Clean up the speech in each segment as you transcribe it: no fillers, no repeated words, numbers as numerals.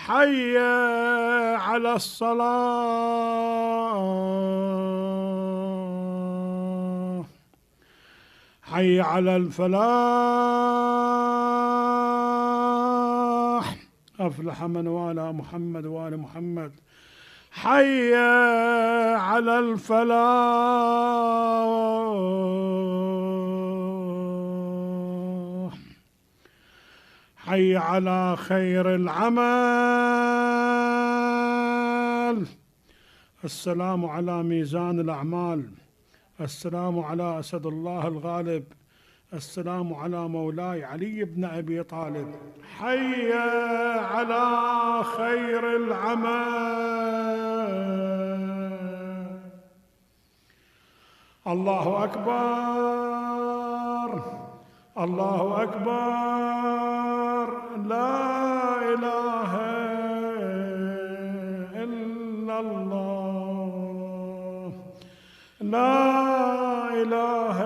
حي على الصلاة حي على الفلاح أفلح من والى محمد وآل محمد حي على الفلاح حي على خير العمل السلام على ميزان الأعمال السلام على أسد الله الغالب السلام على مولاي علي بن أبي طالب حي على خير العمل الله أكبر الله أكبر لا إله إلا الله لا إله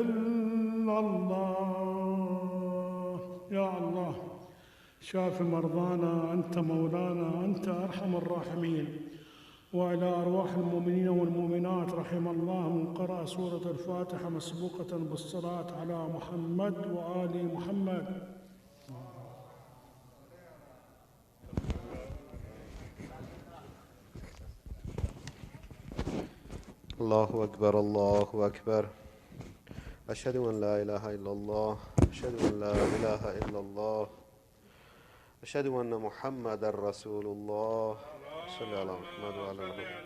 إلا الله يا الله شاف مرضانا أنت مولانا أنت أرحم الراحمين وإلى أرواح المؤمنين والمؤمنات رحم الله من قرأ سورة الفاتحة مسبوقة بالصلاة على محمد وآل محمد الله أكبر الله أكبر أشهد أن لا إله إلا الله أشهد أن لا إله إلا الله أشهد أن محمد رسول الله صلى على محمد وعلى محمد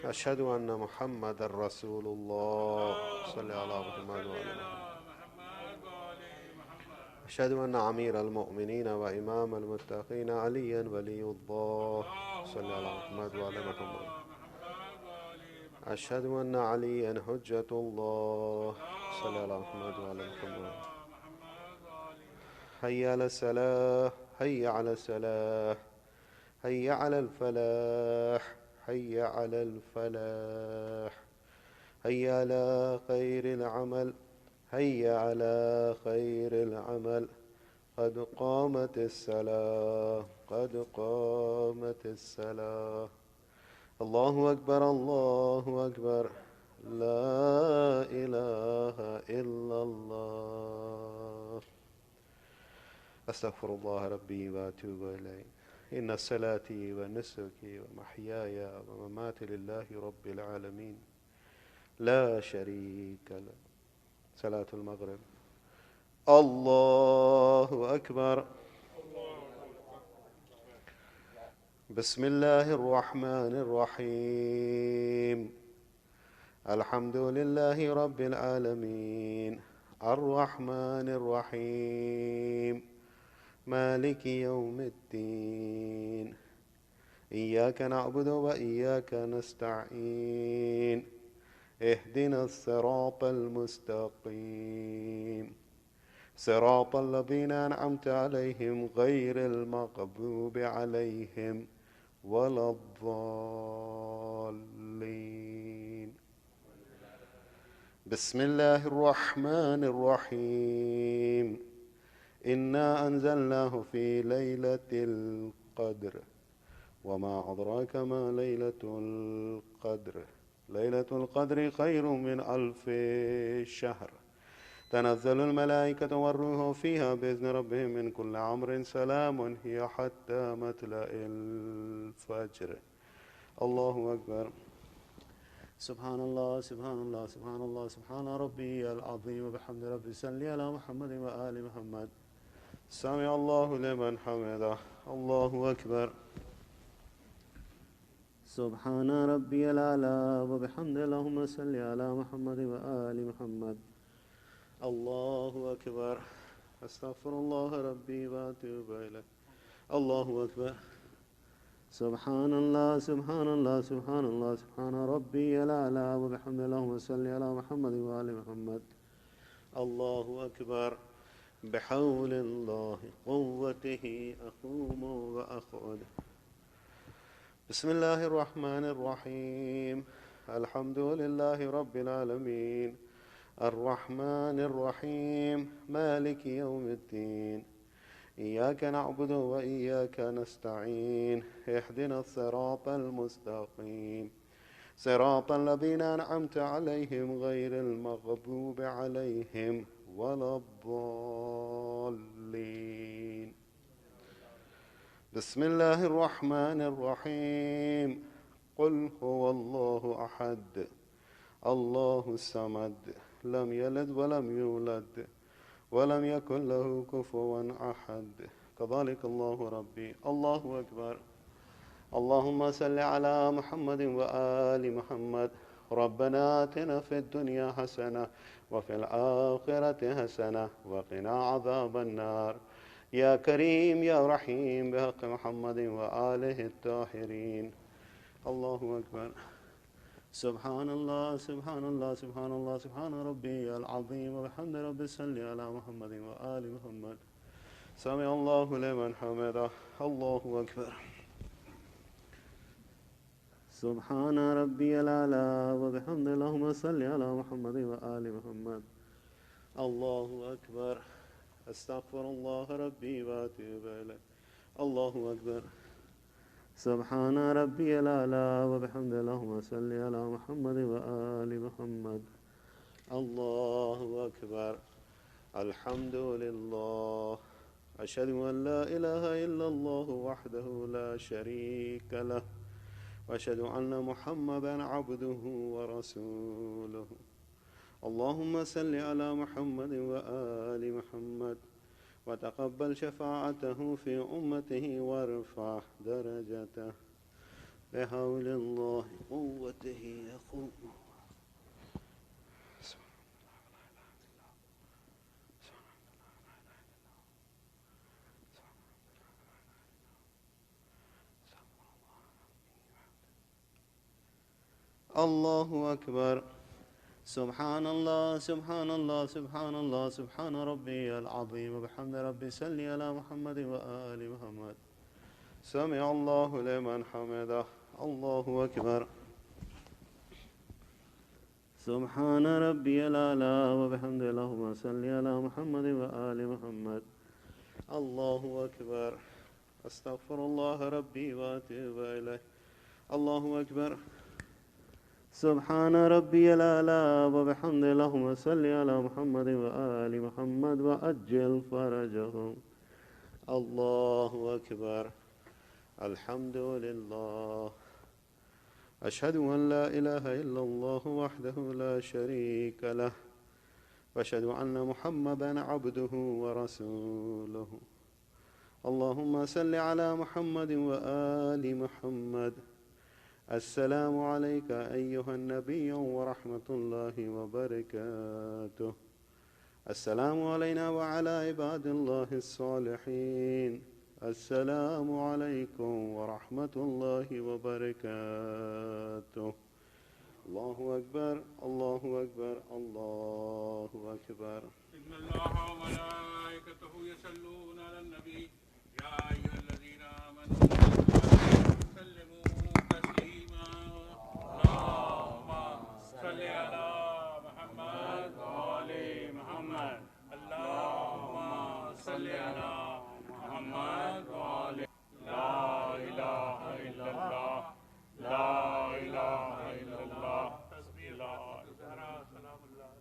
أشهد أن محمد رسول الله صلى على محمد وعلى محمد أشهد أن أمير المؤمنين وإمام المتقين عليا ولي الله صلى على محمد وعلى محمد أشهد أن عليا حجة الله صلى على محمد وعلى محمد حي على الصلاة حي على الصلاة حي على الفلاح حي على الفلاح حي على خير العمل حي على خير العمل قد قامت الصلاة قد قامت الصلاة الله أكبر الله أكبر لا إله إلا الله أستغفر الله ربي وأتوب إليه إن صلاتي ونسكي ومحياي ومماتي لله رب العالمين لا شريك له صلاة المغرب الله أكبر بسم الله الرحمن الرحيم الحمد لله رب العالمين الرحمن الرحيم مالك يوم الدين إياك نعبد وإياك نستعين اهدنا الصراط المستقيم صراط الذين أنعمت عليهم غير المغضوب عليهم ولا الضالين بسم الله الرحمن الرحيم إنا أنزلناه في ليلة القدر وما أدراك ما ليلة القدر ليلة القدر خير من 1000 شهر تنزل الملائكة والروح فيها بإذن ربهم من كل أمر سلام هي حتى مطلع الفجر الله أكبر سبحان الله سبحان الله سبحان الله سبحان ربي العظيم وبحمد ربي صلي على محمد وآل محمد سمع الله لمن حمده الله أكبر سبحان ربي الأعلى وبحمد اللهم صل على محمد وآل محمد الله أكبر أستغفر الله ربي وأتوب إليه الله أكبر سبحان الله سبحان الله سبحان الله سبحان ربي الأعلى وبحمد اللهم صل على محمد وآل محمد الله أكبر بحول الله قوته أقوم وأقعد بسم الله الرحمن الرحيم الحمد لله رب العالمين الرحمن الرحيم مالك يوم الدين إياك نعبد وإياك نستعين اهدنا الصراط المستقيم صراط الذين أنعمت عليهم غير المغضوب عليهم ولا الضالين. بسم الله الرحمن الرحيم. قل هو الله أحد الله الصمد لم يلد ولم يولد ولم يكن له كفوا أحد. كذلك الله ربي. الله أكبر. اللهم صل على محمد وآل محمد. ربنا آتنا في الدنيا حسنة وفي الآخرة حسنة وقنا عذاب النار. يا كريم يا رحيم بحق محمد وآله الطاهرين. الله أكبر. سبحان الله سبحان الله سبحان الله سبحان ربي العظيم وبحمد ربي صل على محمد وآل محمد. سمع الله لمن حمده. الله أكبر. سبحان ربي الأعلى وبحمد اللهم صل على محمد وآل محمد. الله أكبر. أستغفر الله ربي وأتوب إليه. الله أكبر. سبحان ربي الأعلى وبحمد اللهم صل على محمد وآل محمد. الله أكبر. الحمد لله. أشهد أن لا إله إلا الله وحده لا شريك له وأشهد أن محمدا عبده ورسوله. اللهم صل على محمد وآل محمد وتقبل شفاعته في أمته وارفع درجته بحول الله قوته يقوم. الله أكبر. سبحان الله سبحان الله سبحان الله سبحان ربي العظيم وبحمد ربي صل على محمد وآل محمد. سمع الله لمن حمده. الله أكبر. سبحان ربي الأعلى وبحمد اللهم صل على محمد وآل محمد. الله أكبر. أستغفر الله ربي وأتوب إليه. الله أكبر. سبحان ربي الأعلى وبحمد اللهم صل على محمد وآل محمد وأجل فرجهم. الله أكبر. الحمد لله. أشهد أن لا إله إلا الله وحده لا شريك له وأشهد أن محمدا عبده ورسوله. اللهم صل على محمد وآل محمد. السلام عليك أيها النبي ورحمة الله وبركاته. السلام علينا وعلى عباد الله الصالحين. السلام عليكم ورحمة الله وبركاته. الله أكبر الله أكبر الله أكبر. إن الله وملائكته يصلون على النبي يا أيها الذين آمنوا سلموا تسليما. اللهم صل على محمد وآل محمد. اللهم صل على محمد وآل. لا إله إلا الله لا إله إلا الله. تسبيح الله سلام الله.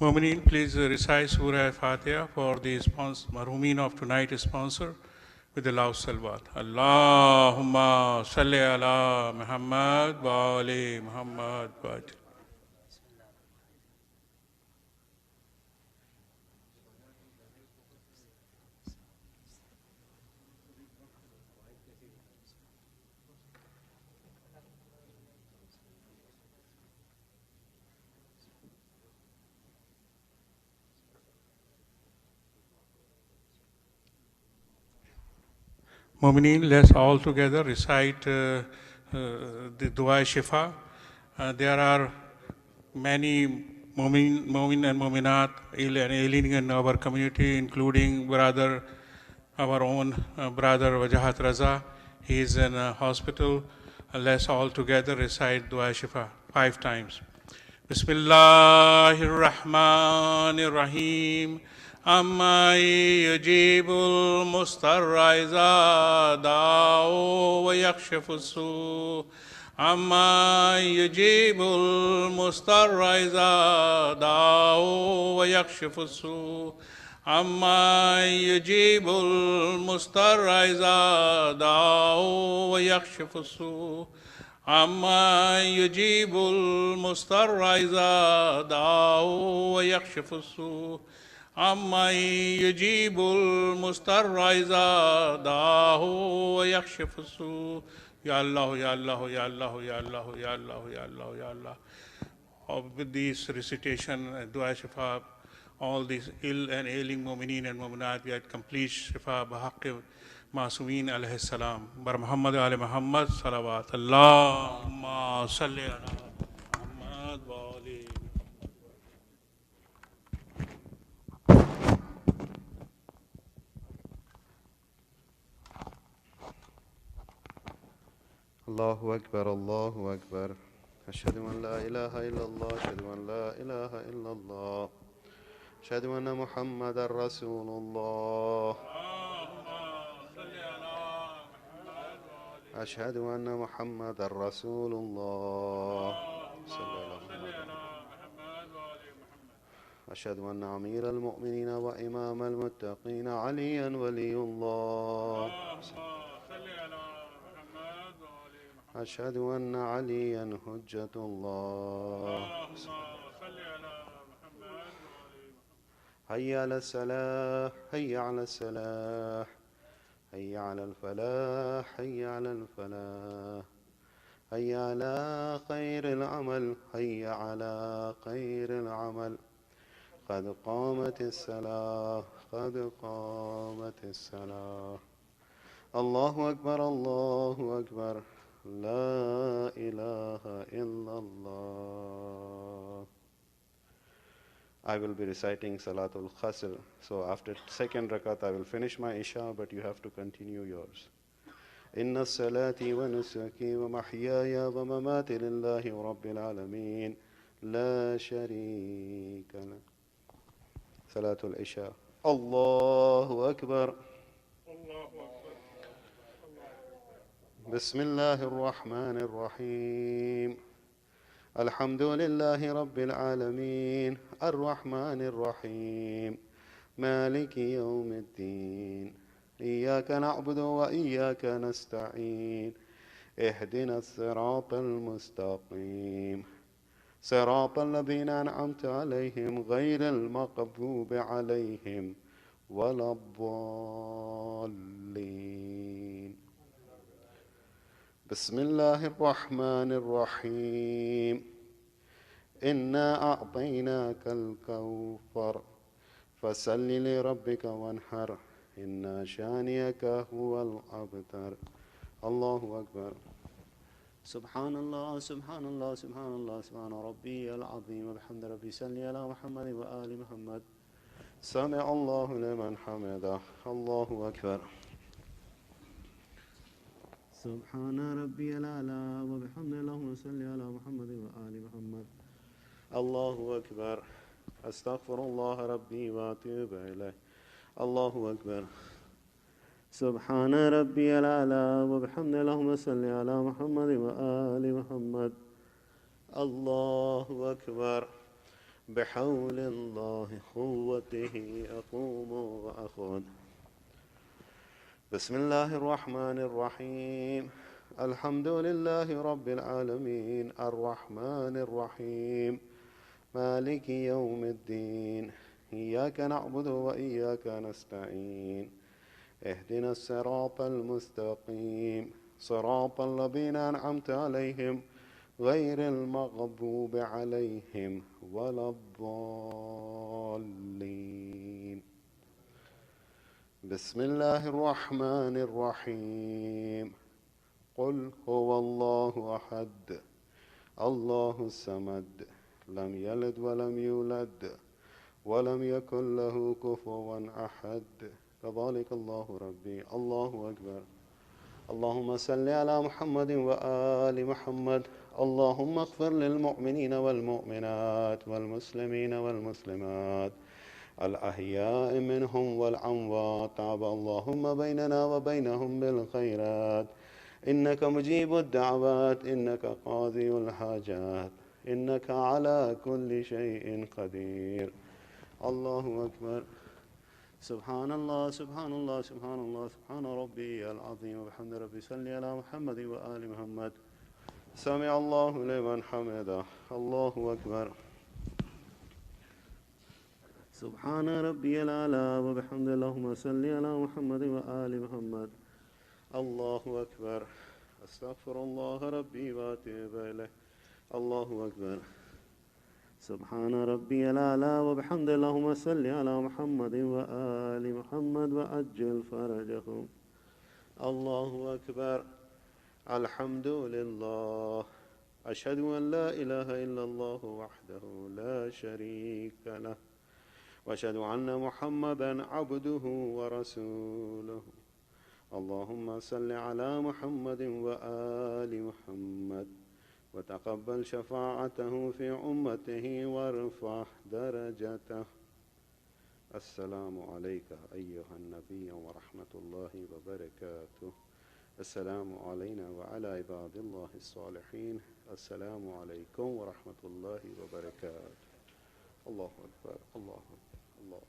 MOMIN, please recite Surah Fatiha for the marhumin of tonight's sponsor with the loud salawat. Allahumma salli ala Muhammad wa ali Muhammad wa ajil. Mu'mineen, let's all together recite the Dua Shifa. There are many Mu'min and Mu'minat ill and ailing in our community, including our own brother Wajahat Raza. He is in a hospital. Let's all together recite Dua Shifa 5 times. Bismillahir Rahmanir Rahim. أما يجيب المضطر إذا دعاه ويكشف السوء أما يجيب المضطر إذا دعاه ويكشف السوء أما يجيب المضطر إذا دعاه ويكشف السوء أما يجيب المضطر إذا دعاه ويكشف السوء أما يجيب المضطر إذا دعاه ويكشف السوء يا الله يا الله يا الله يا الله يا الله يا الله يا Allah. With this recitation, Dua Shifa, all these ill and ailing mu'mineen and mu'minat, we had complete Shifa b'haqqi Masumin alayhi salam. Bar Muhammad ala Muhammad salawat. Allahumma salli ala Muhammad wa ali. الله أكبر الله أكبر أشهد أن لا إله إلا الله أشهد أن لا إله إلا الله أشهد أن محمدا رسول الله أشهد أن محمدا رسول الله أشهد أن أمير المؤمنين وإمام المتقين عليا ولي الله أشهد أن عليا حجة الله هيا على الصلاة هيا على الصلاة هيا على الفلاح هيا على الفلاح هيا على خير العمل هيا على خير العمل قد قامت الصلاة قد قامت الصلاة الله أكبر الله أكبر لا إله إلا الله. I will be reciting Salatul Khasr. So after second rakat I will finish my Isha, but you have to continue yours. إن صلاتي ونسكي ومحياي ومماتي لله رب العالمين لا شريك له. Salatul Isha. الله أكبر. بسم الله الرحمن الرحيم الحمد لله رب العالمين الرحمن الرحيم مالك يوم الدين إياك نعبد وإياك نستعين اهدنا الصراط المستقيم صراط الذين أنعمت عليهم غير المغضوب عليهم ولا الضالين. بسم الله الرحمن الرحيم إنا أعطيناك الكوثر فصل لربك وانحر إن شانئك هو الأبتر. الله أكبر. سبحان الله سبحان الله سبحان الله سبحان ربي العظيم وبحمد ربي صل على محمد وآل محمد سمع الله لمن حمده. الله أكبر. سبحان ربي الأعلى وبحمد اللهم صل على محمد وآل محمد. الله أكبر. أستغفر الله ربي وأتوب إليه. الله أكبر. سبحان ربي الأعلى وبحمد اللهم صل على محمد وآل محمد. الله أكبر. بحول الله قوته أقوم وأخذ. بسم الله الرحمن الرحيم. الحمد لله رب العالمين الرحمن الرحيم مالك يوم الدين إياك نعبد وإياك نستعين اهدنا الصراط المستقيم صراط الذين أنعمت عليهم غير المغضوب عليهم ولا الضالين. بسم الله الرحمن الرحيم. قل هو الله أحد الله الصمد لم يلد ولم يولد ولم يكن له كفوا أحد. فذلك الله ربي. الله أكبر. اللهم صل على محمد وآل محمد. اللهم اغفر للمؤمنين والمؤمنات والمسلمين والمسلمات الأحياء منهم والأموات. تاب اللهم بيننا وبينهم بالخيرات إنك مجيب الدعوات إنك قاضي الحاجات إنك على كل شيء قدير. الله أكبر. سبحان الله سبحان الله سبحان الله سبحان ربي العظيم وبحمد ربي. صل على محمد وآل محمد. سمع الله لمن حمده. الله أكبر. سبحان ربي الأعلى وبحمد. اللهم صل على محمد وآل محمد. الله أكبر. أستغفر الله ربي وأتوب إليه. الله أكبر. سبحان ربي الأعلى وبحمد. اللهم صل على محمد وآل محمد وأجل فرجهم. الله أكبر. الحمد لله. أشهد أن لا إله إلا الله وحده لا شريك له وأشهد أن محمدا عبده ورسوله. اللهم صل على محمد وآل محمد وتقبل شفاعته في أمته وارفع درجته. السلام عليك أيها النبي ورحمة الله وبركاته. السلام علينا وعلى عباد الله الصالحين. السلام عليكم ورحمة الله وبركاته. الله أكبر. الله أكبر. الله.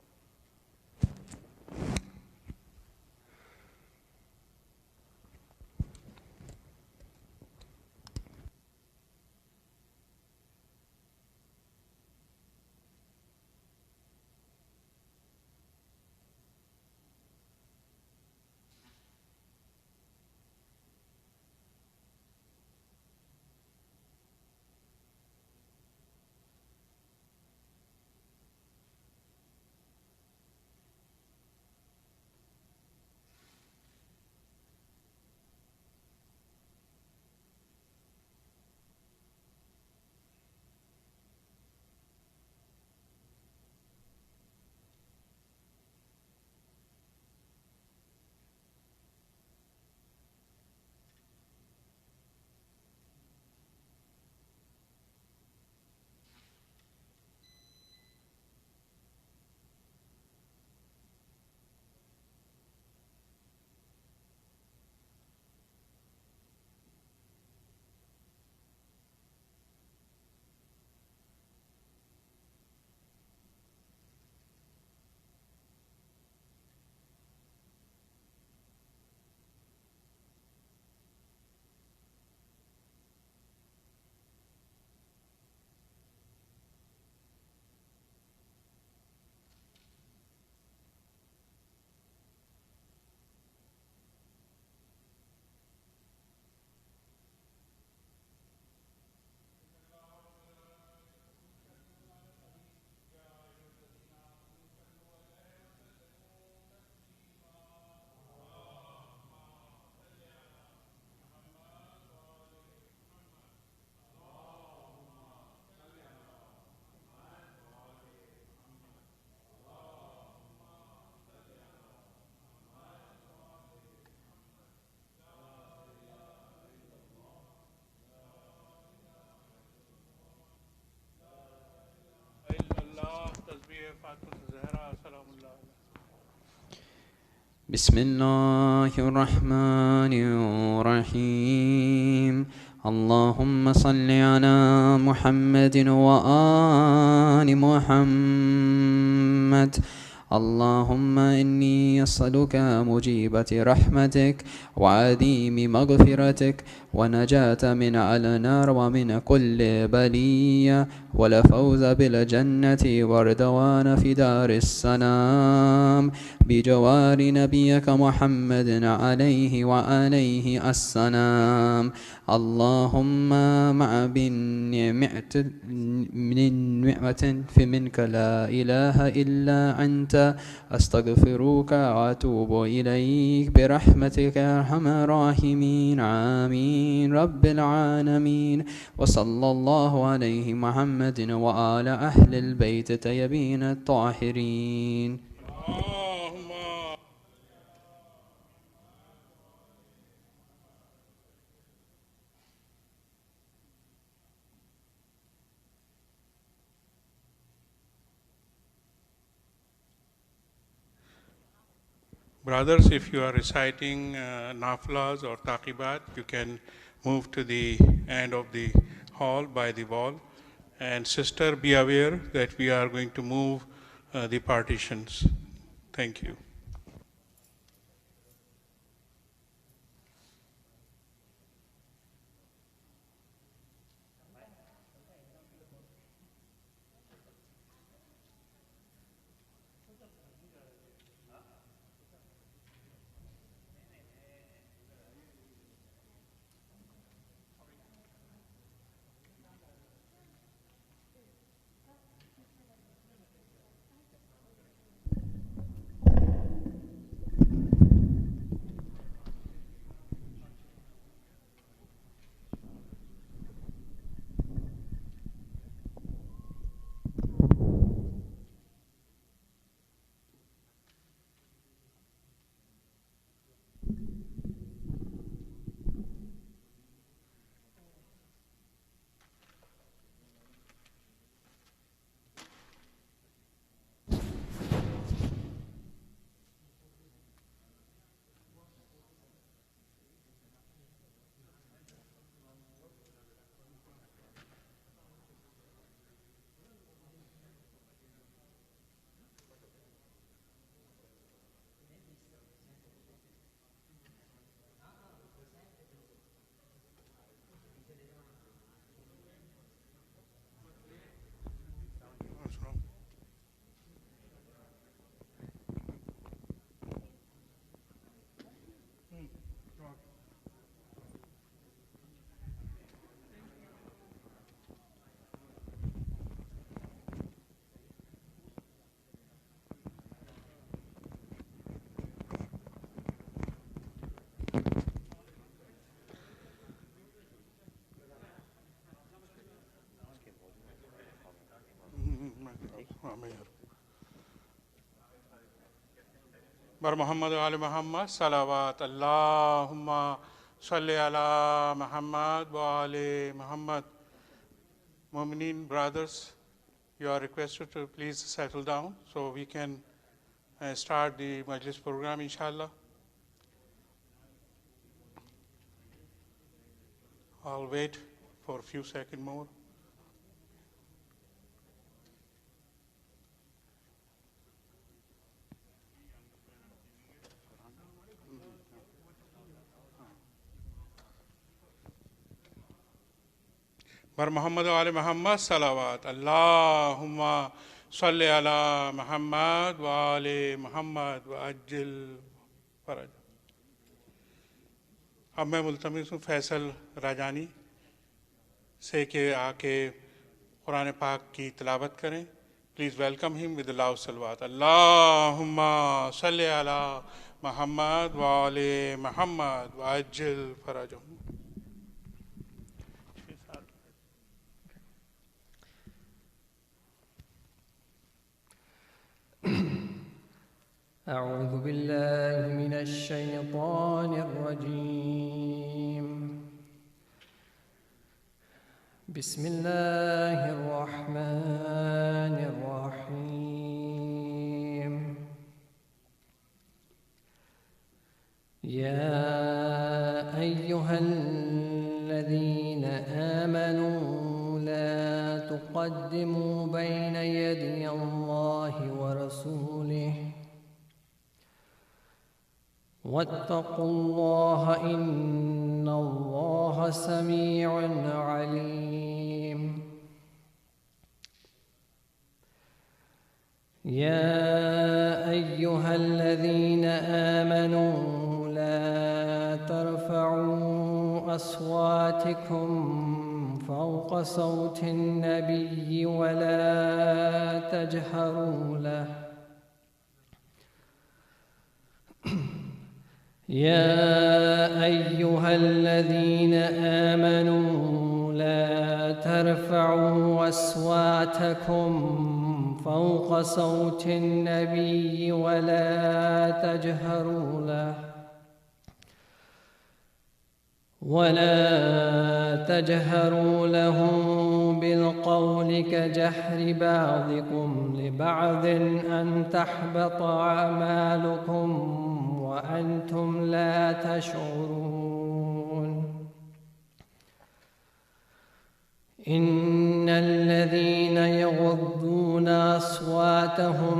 بسم الله الرحمن الرحيم اللهم صل على محمد وآل محمد. اللهم إني أسألك مجيبة رحمتك وعديم مغفرتك ونجاة من النار ومن كل بلية والفوز بالجنة والرضوان في دار السلام بجوار نبيك محمد عليه وعليه السلام. اللهم مع من نعمة منك لا إله إلا أنت أستغفرك وأتوب إليك برحمتك يا أرحم الراحمين. آمين رب العالمين. وصلى الله عليه محمد وعلى أهل البيت الطيبين الطاهرين. Brothers, if you are reciting nafilas or taqibat, you can move to the end of the hall by the wall. And sister, be aware that we are going to move the partitions. Thank you. Bar Muhammad wa ali Muhammad salawat. Allahumma salli ala Muhammad wa ali Muhammad. Mu'minin brothers, you are requested to please settle down so we can start the Majlis program, inshallah. I'll wait for a few seconds more. Bar Muhammad wa ali Muhammad salawat. Allahumma salli ala Muhammad wa ali Muhammad wa ajil faraj. اب میں ملتمس ہوں فیصل راجانی سے کہ آ کے قرآن پاک کی تلاوت کریں. پلیز ویلکم ہم ود لاؤڈ صلوات. اللہم صلی علی محمد و آل محمد و عجل فرجہم. أعوذ بالله من الشيطان الرجيم. بسم الله الرحمن الرحيم. يا أيها الذين تقدموا بين يدي الله ورسوله واتقوا الله إن الله سميع عليم. يا أيها الذين آمنوا لا ترفعوا أصواتكم فوق صوت النبي ولا تجهروا له يا أيها الذين آمنوا لا ترفعوا أصواتكم فوق صوت النبي ولا تجهروا له بالقول كجهر بعضكم لبعض أن تحبط أعمالكم وأنتم لا تشعرون. إن الذين يغضون أصواتهم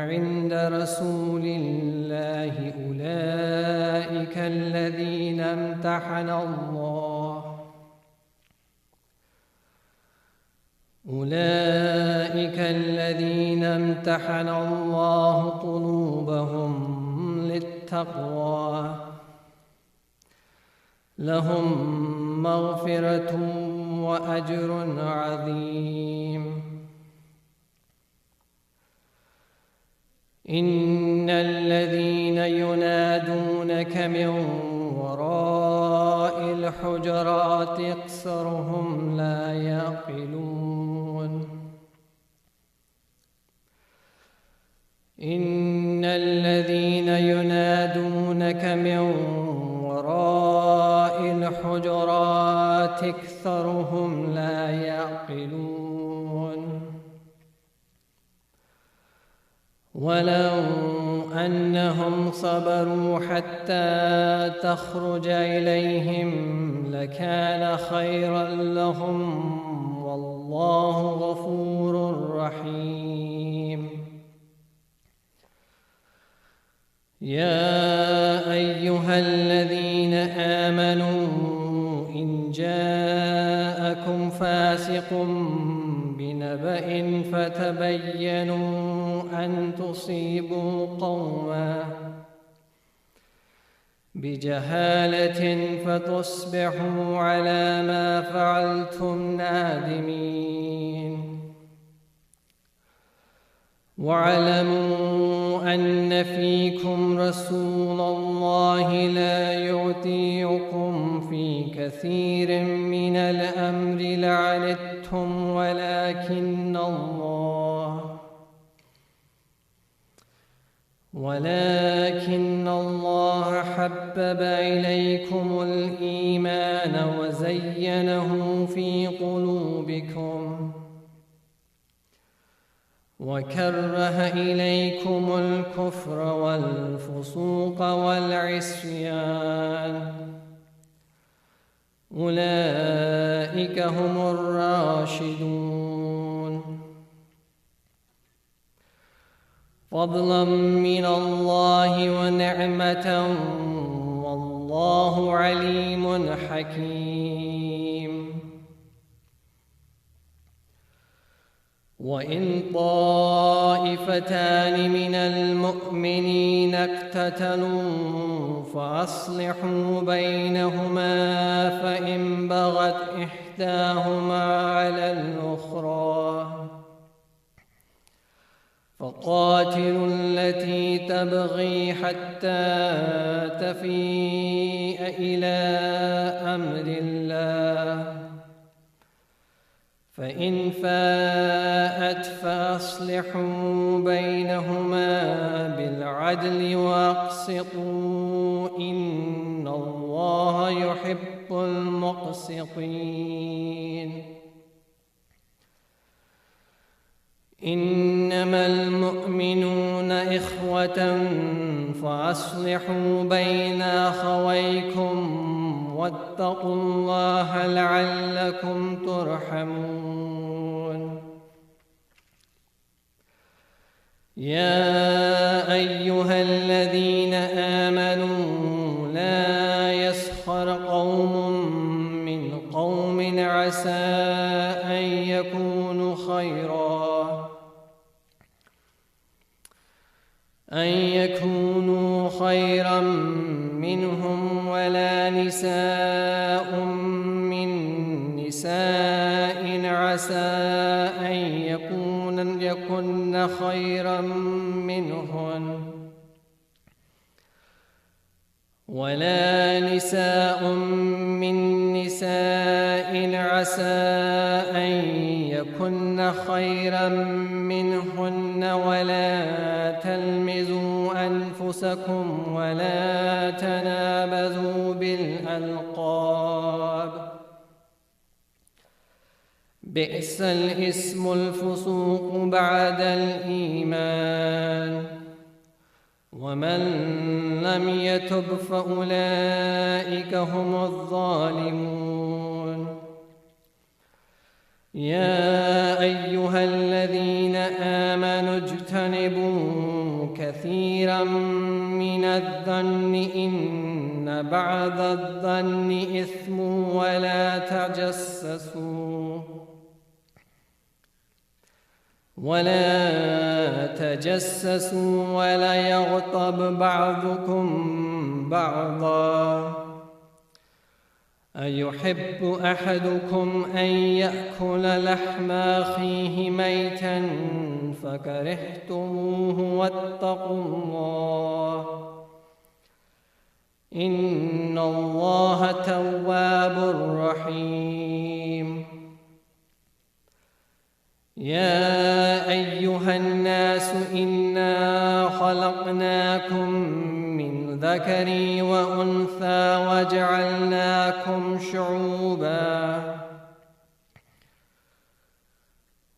عند رسول الله أولئك الذين امتحن الله قلوبهم للتقوى لهم مغفرة وأجر عظيم. إن الذين ينادونك من وراء الحجرات أكثرهم لا يعقلون. إن الذين ينادونك من وراء الحجرات أكثرهم لا يعقلون. ولو أنهم صبروا حتى تخرج إليهم لكان خيرا لهم والله غفور رحيم. يا أيها الذين آمنوا إن جاءكم فاسق بنبأ فتبينوا أن تصيبوا قوما بجهالة فتصبحوا على ما فعلتم نادمين. واعلموا أن فيكم رسول الله لا يطيعكم في كثير من الأمر لعنتم ولكن الله حبب إليكم الإيمان وزينه في قلوبكم وكره إليكم الكفر والفسوق والعصيان أولئك هم الراشدون. فضلا من الله ونعمة والله عليم حكيم. وإن طائفتان من المؤمنين اقتتلوا فأصلحوا بينهما فإن بغت إحداهما على الأخرى فقاتلوا التي تبغي حتى تفيء إلى أمر الله فإن فاءت فأصلحوا بينهما بالعدل وأقسطوا إن الله يحب المقسطين. إنما المؤمنون إخوة فأصلحوا بين أخويكم واتقوا الله لعلكم ترحمون. يا أيها الذين آمنوا لا يسخر قوم من قوم عسى أن يكونوا خيرا منهم ولا نساء من نساء عسى أن يكن خيرا منهن ولا نساء من نساء عسى أن يكن خيرا منهن ولا تلمزوا أنفسكم ولا تنابزوا بالألقاب بئس الاسم الفسوق بعد الإيمان ومن لم يتب فأولئك هم الظالمون يا أيها الذين آمنوا اجتنبوا كثيرا من الظن إن بعض الظن إثم ولا تجسسوا ولا يغتب بعضكم بعضا أيحب أحدكم أن يأكل لحم أخيه ميتا فكرهتموه واتقوا الله إن الله تواب رحيم يا أيها الناس إنا خلقناكم من ذكر وأنثى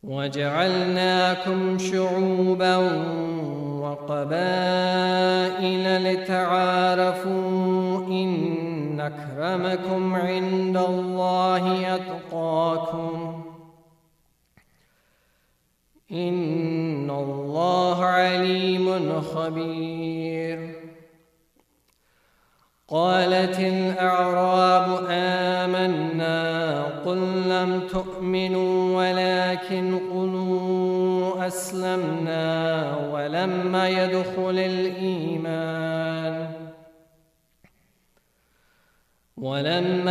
وجعلناكم شعوبا وقبائل لتعارفوا إن أكرمكم عند الله أتقاكم إن الله عليم خبير قالت الأعراب آمنا قل لم تؤمنوا ولكن قولوا أسلمنا ولما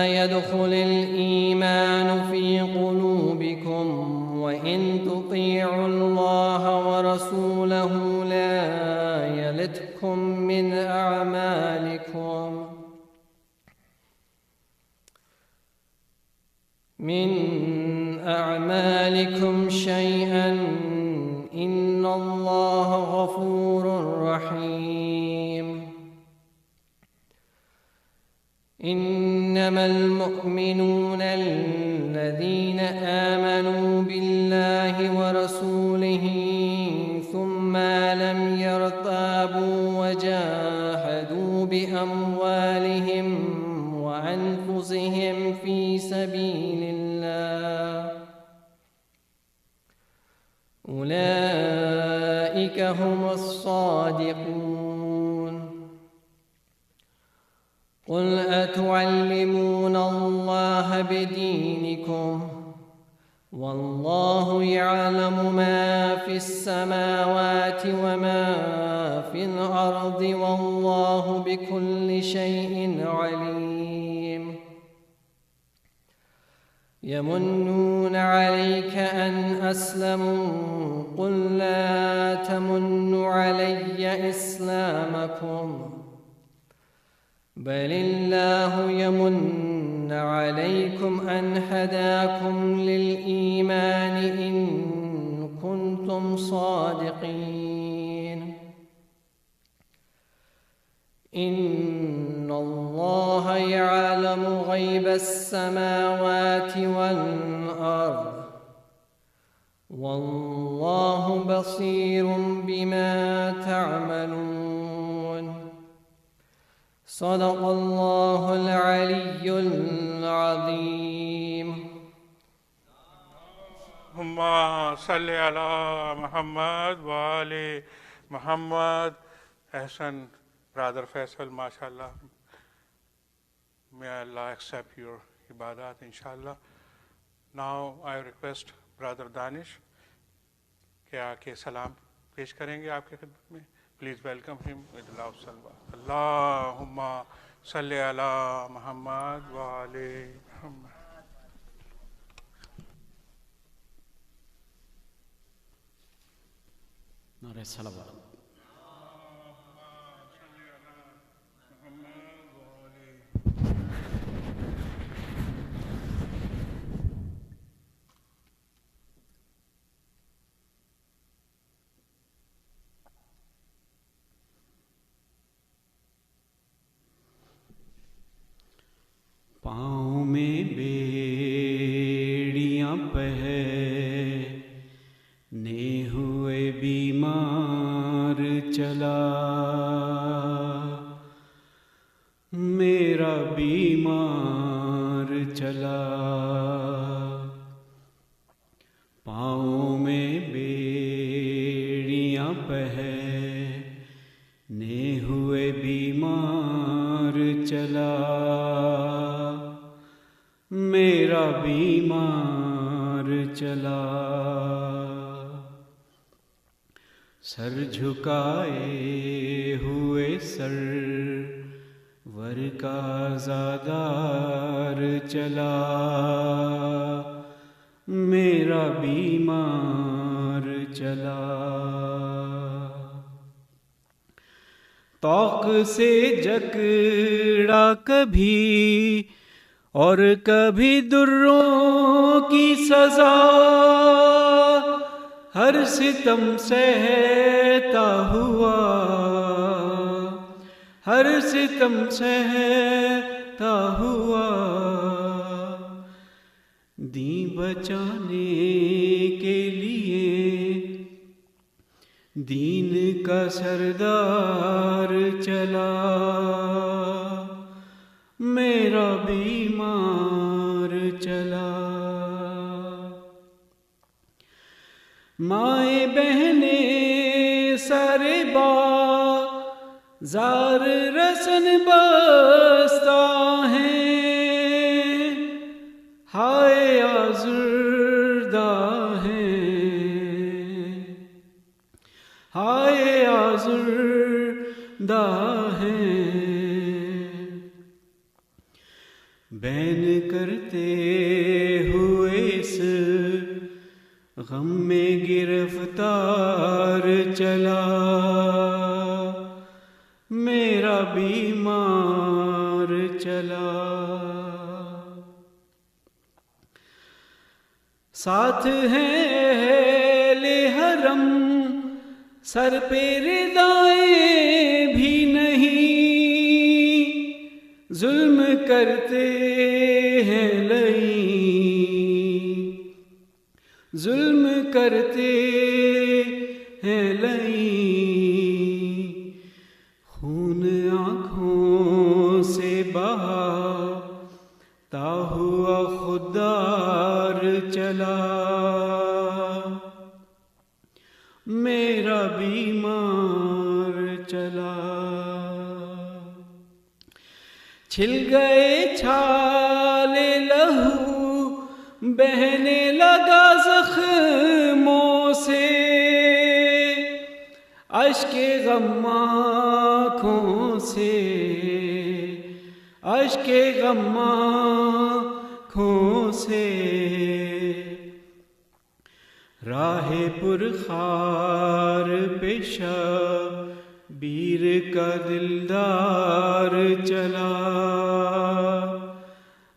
يدخل الإيمان في قلوبكم وإن تطيعوا الله ورسوله لا يلتكم من أعمالكم شيئا إن الله غفور رحيم إنما المؤمنون الذين آمنوا بالله ورسوله ثم لم يرتابوا وجاهدوا بأموالهم وأنفسهم في سبيل الله أولئك هم الصادقون قل أتعلمون الله بدينكم والله يعلم ما في السماوات وما في الأرض والله بكل شيء عليم يمنون عليك أن أسلموا قل لا تمنوا علي إسلامكم بل الله يمن عليكم أن هداكم للإيمان إن كنتم صادقين إن الله يعلم غيب السماوات والأرض والله بصير بما تعملون صدق الله العلي العظيم اللہم صلی علی محمد وآل محمد. Ehsan, brother Faisal, mashallah. May Allah accept your ibadat, inshallah. Now I request brother Danish کہ آ کے سلام پیش کریں گے آپ کے خدمت میں. پلیز ویلکم ہم ود لو صلوات. اللہم صلی علی محمد وآل محمد. نعرہ صلوات. پاؤں میں بیڑیاں پہنے ہوئے بیمار چلا، میرا بیمار چلا. پاؤں میں بیڑیاں پہنے ہوئے بیمار چلا، میرا بیمار چلا. سر جھکائے ہوئے سرور کا زادار چلا، میرا بیمار چلا. طوق سے جکڑا کبھی اور کبھی دروں کی سزا، ہر ستم سہتا ہوا، ہر ستم سہتا ہوا. دین بچانے کے لیے دین کا سردار چلا، میرا بیمار چلا. مائیں بہنیں سارے بازار رسن بستہ ہیں، ہائے آزردہ ہیں، ہائے آزردہ ہیں. بین کرتے ہوئے اس غم میں گرفتار چلا، میرا بیمار چلا. ساتھ ہیں اہل حرم، سر پہ ردائیں بھی نہیں، ظلم کرتے ہیں لئیں، ظلم کرتے ہیں لئیں. خون آنکھوں سے بہاتا ہوا خوددار چلا، میرا بیمار چلا. چھل گئے چھالے لہو بہنے لگا زخموں سے، اشک غم آنکھوں سے، اشک غم آنکھوں سے. راہ پرخار پہ شبیر کا دلدار چلا،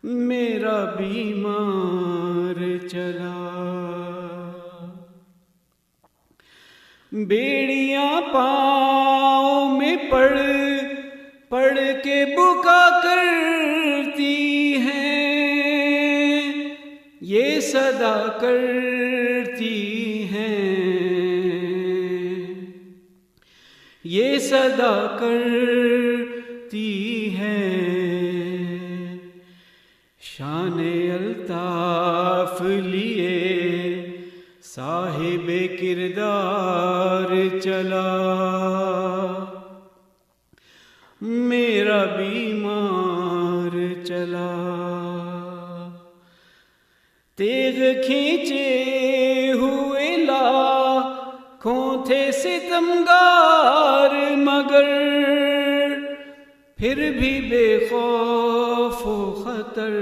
میرا بیمار چلا. بیڑیاں پاؤں میں پڑ کے بکا کرتی ہیں، یہ صدا کرتی ہیں، یہ صدا کرتی ہیں. شان الطاف لیے کردار چلا، میرا بیمار چلا، تیغ کھینچے ہوئے لاکھوں تھے ستمگار، مگر پھر بھی بے خوف و خطر،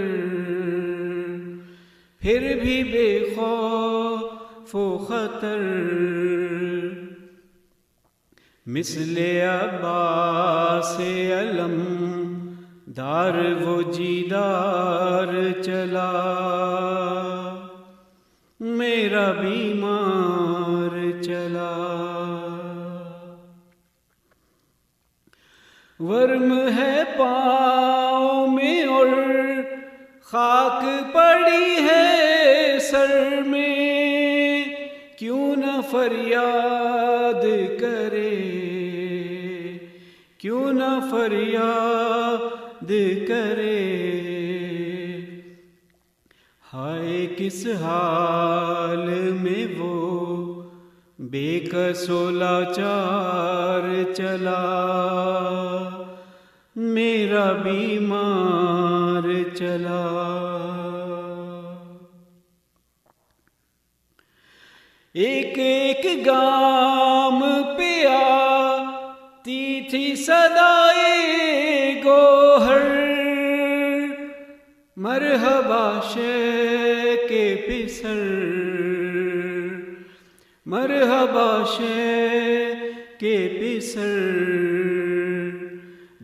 پھر بھی بے خوف و خطر، مثل عباس علم دار وہ جیدار چلا، میرا بیمار چلا، ورم ہے پاؤں میں اور خاک پڑی ہے سر میں، کیوں نہ فریاد کرے، کیوں نہ فریاد کرے، ہائے کس حال میں وہ بے کس و لاچار چلا، میرا بیمار چلا، ایک ایک گام پہ آتی تھی صدائے گوہر، مرحبا شے کے پسر، مرحبا شے کے پسر،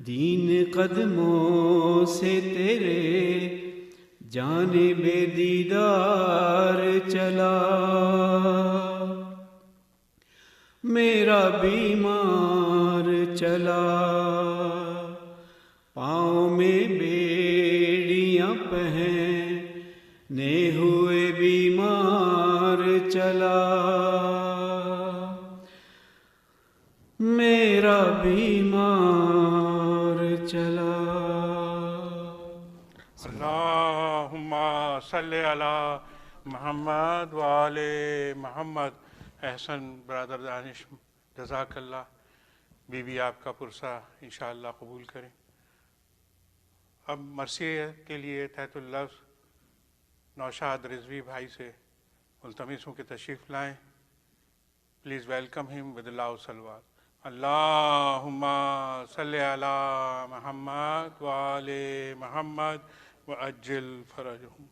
دین قدموں سے تیرے جانب دیدار چلا، میرا بیمار چلا، پاؤں میں بیڑیاں پہنے ہوئے بیمار چلا، میرا بیمار چلا۔ اللہم صلی علی محمد وآل محمد۔ احسن برادر دانش، جزاک اللہ۔ بی بی آپ کا پرسہ انشاءاللہ قبول کریں۔ اب مرثیے کے لیے تحت اللفظ نوشاد رضوی بھائی سے ملتمس ہوں کہ تشریف لائیں۔ پلیز ویلکم ہم ود اللہ صلوات۔ اللہم صلی علی محمد وآل محمد وعجل فرجہم۔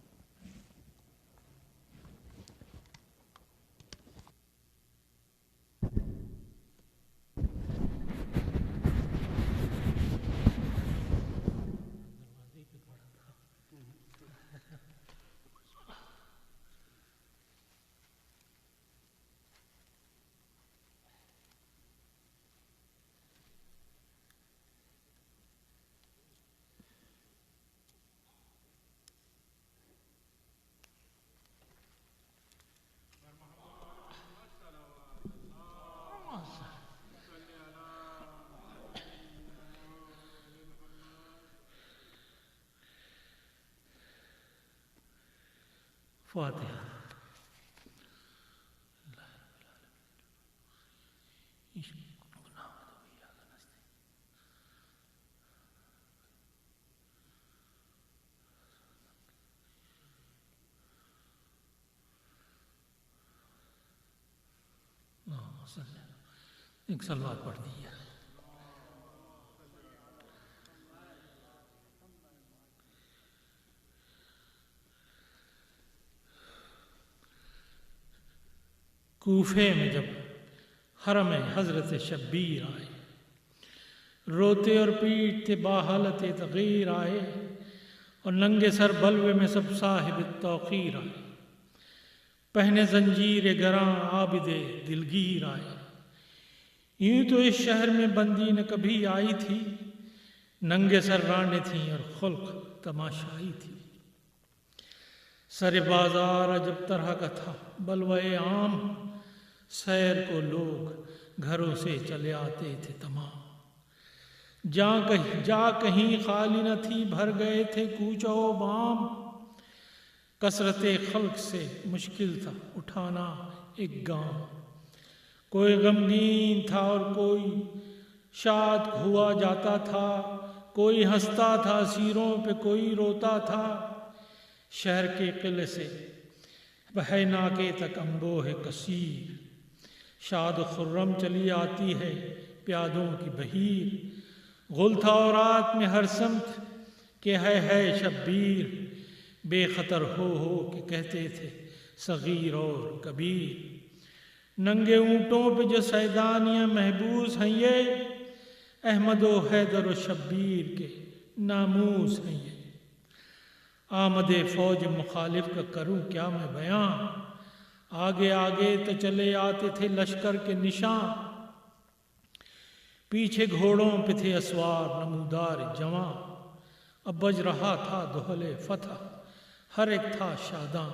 فاتحہ۔ ایک صلوات پڑھ دیجیے۔ کوفے میں جب حرم حضرت شبیر آئے، روتے اور پیٹتے باحالت تغیر آئے، اور ننگے سر بلوے میں سب صاحب توقیر آئے، پہنے زنجیر گراں عابد دلگیر آئے۔ یوں تو اس شہر میں بندی نہ کبھی آئی تھی، ننگے سر رانڈے تھیں اور خلق تماشائی تھی۔ سر بازار عجب طرح کا تھا بلوے عام، سیر کو لوگ گھروں سے چلے آتے تھے تمام۔ جا کہیں خالی نہ تھی، بھر گئے تھے کوچہ و بام۔ کثرت خلق سے مشکل تھا اٹھانا ایک گام۔ کوئی غمگین تھا اور کوئی شاد ہوا جاتا تھا، کوئی ہنستا تھا سیروں پہ، کوئی روتا تھا۔ شہر کے قلعے سے بہے ناکے تک انبوہ کثیر، شاد و خرم چلی آتی ہے پیادوں کی بہیر۔ غل تھا اور رات میں ہر سمت کہ ہے شبیر، بے خطر ہو کہ کہتے تھے صغیر اور کبیر۔ ننگے اونٹوں پہ جو سیدانیاں محبوس ہیں یہ، احمد و حیدر و شبیر کے ناموس ہیں یہ۔ آمد فوج مخالف کا کروں کیا میں بیاں، آگے آگے تو چلے آتے تھے لشکر کے نشان، پیچھے گھوڑوں پہ تھے اسوار نمودار جواں۔ اب بج رہا تھا دہل فتح، ہر ایک تھا شاداں،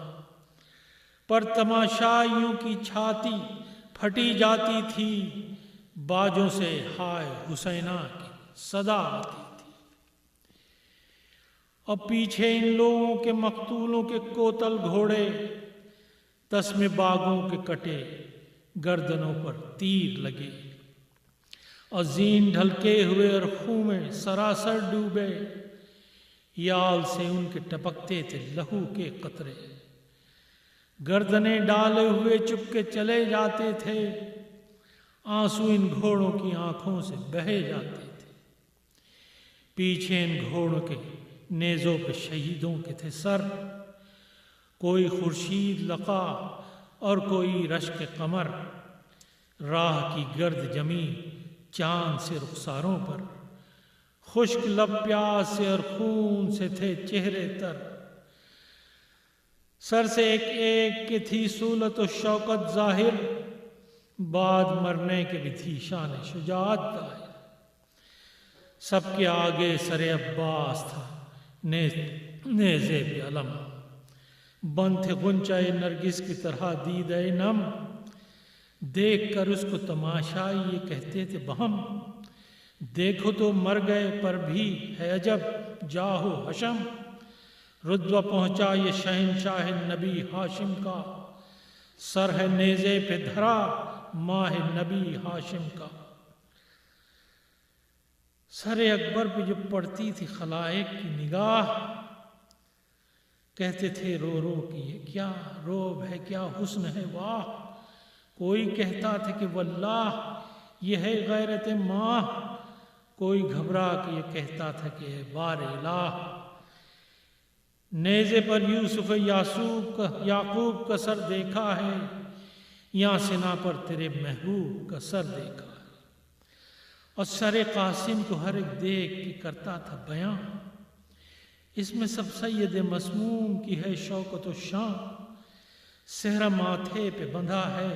پر تماشائیوں کی چھاتی پھٹی جاتی تھی، باجوں سے ہائے حسینہ کی صدا آتی تھی۔ اب پیچھے ان لوگوں کے مقتولوں کے کوتل گھوڑے، تسمے باغوں کے کٹے گردنوں پر تیر لگے، اور زین ڈھلکے ہوئے اور خون میں سراسر ڈوبے، یال سے ان کے ٹپکتے تھے لہو کے قطرے، گردنیں ڈالے ہوئے چپ کے چلے جاتے تھے، آنسو ان گھوڑوں کی آنکھوں سے بہے جاتے تھے۔ پیچھے ان گھوڑوں کے نیزوں پہ شہیدوں کے تھے سر، کوئی خورشید لقا اور کوئی رشک قمر، راہ کی گرد جمی چاند سے رخساروں پر، خشک لب پیاس سے اور خون سے تھے چہرے تر، سر سے ایک ایک کی تھی صولت و شوکت ظاہر، بعد مرنے کے بھی تھی شان شجاعت ظاہر۔ سب کے آگے سر عباس تھا نیزے پہ علم، بند تھے غنچہ نرگس کی طرح دیدہ نم، دیکھ کر اس کو تماشائی یہ کہتے تھے بہم، دیکھو تو مر گئے پر بھی ہے عجب جاہو حشم، رتبہ پہنچا یہ شہنشاہ نبی ہاشم کا، سر ہے نیزے پہ دھرا ماہ نبی ہاشم کا۔ سر اکبر پہ جو پڑتی تھی خلائق کی نگاہ، کہتے تھے رو رو کہ یہ کیا روب ہے، کیا حسن ہے واہ، کوئی کہتا تھا کہ واللہ یہ ہے غیرت ماہ، کوئی گھبرا کہ یہ کہتا تھا کہ اے بار الہ، نیزے پر یوسف یعقوب کا سر دیکھا ہے، یہاں سنا پر تیرے محبوب کا سر دیکھا ہے۔ اور سر قاسم کو ہر ایک دیکھ کے کرتا تھا بیاں، اس میں سب سید مسموم کی ہے شوکت و شان، صحرا ماتھے پہ بندھا ہے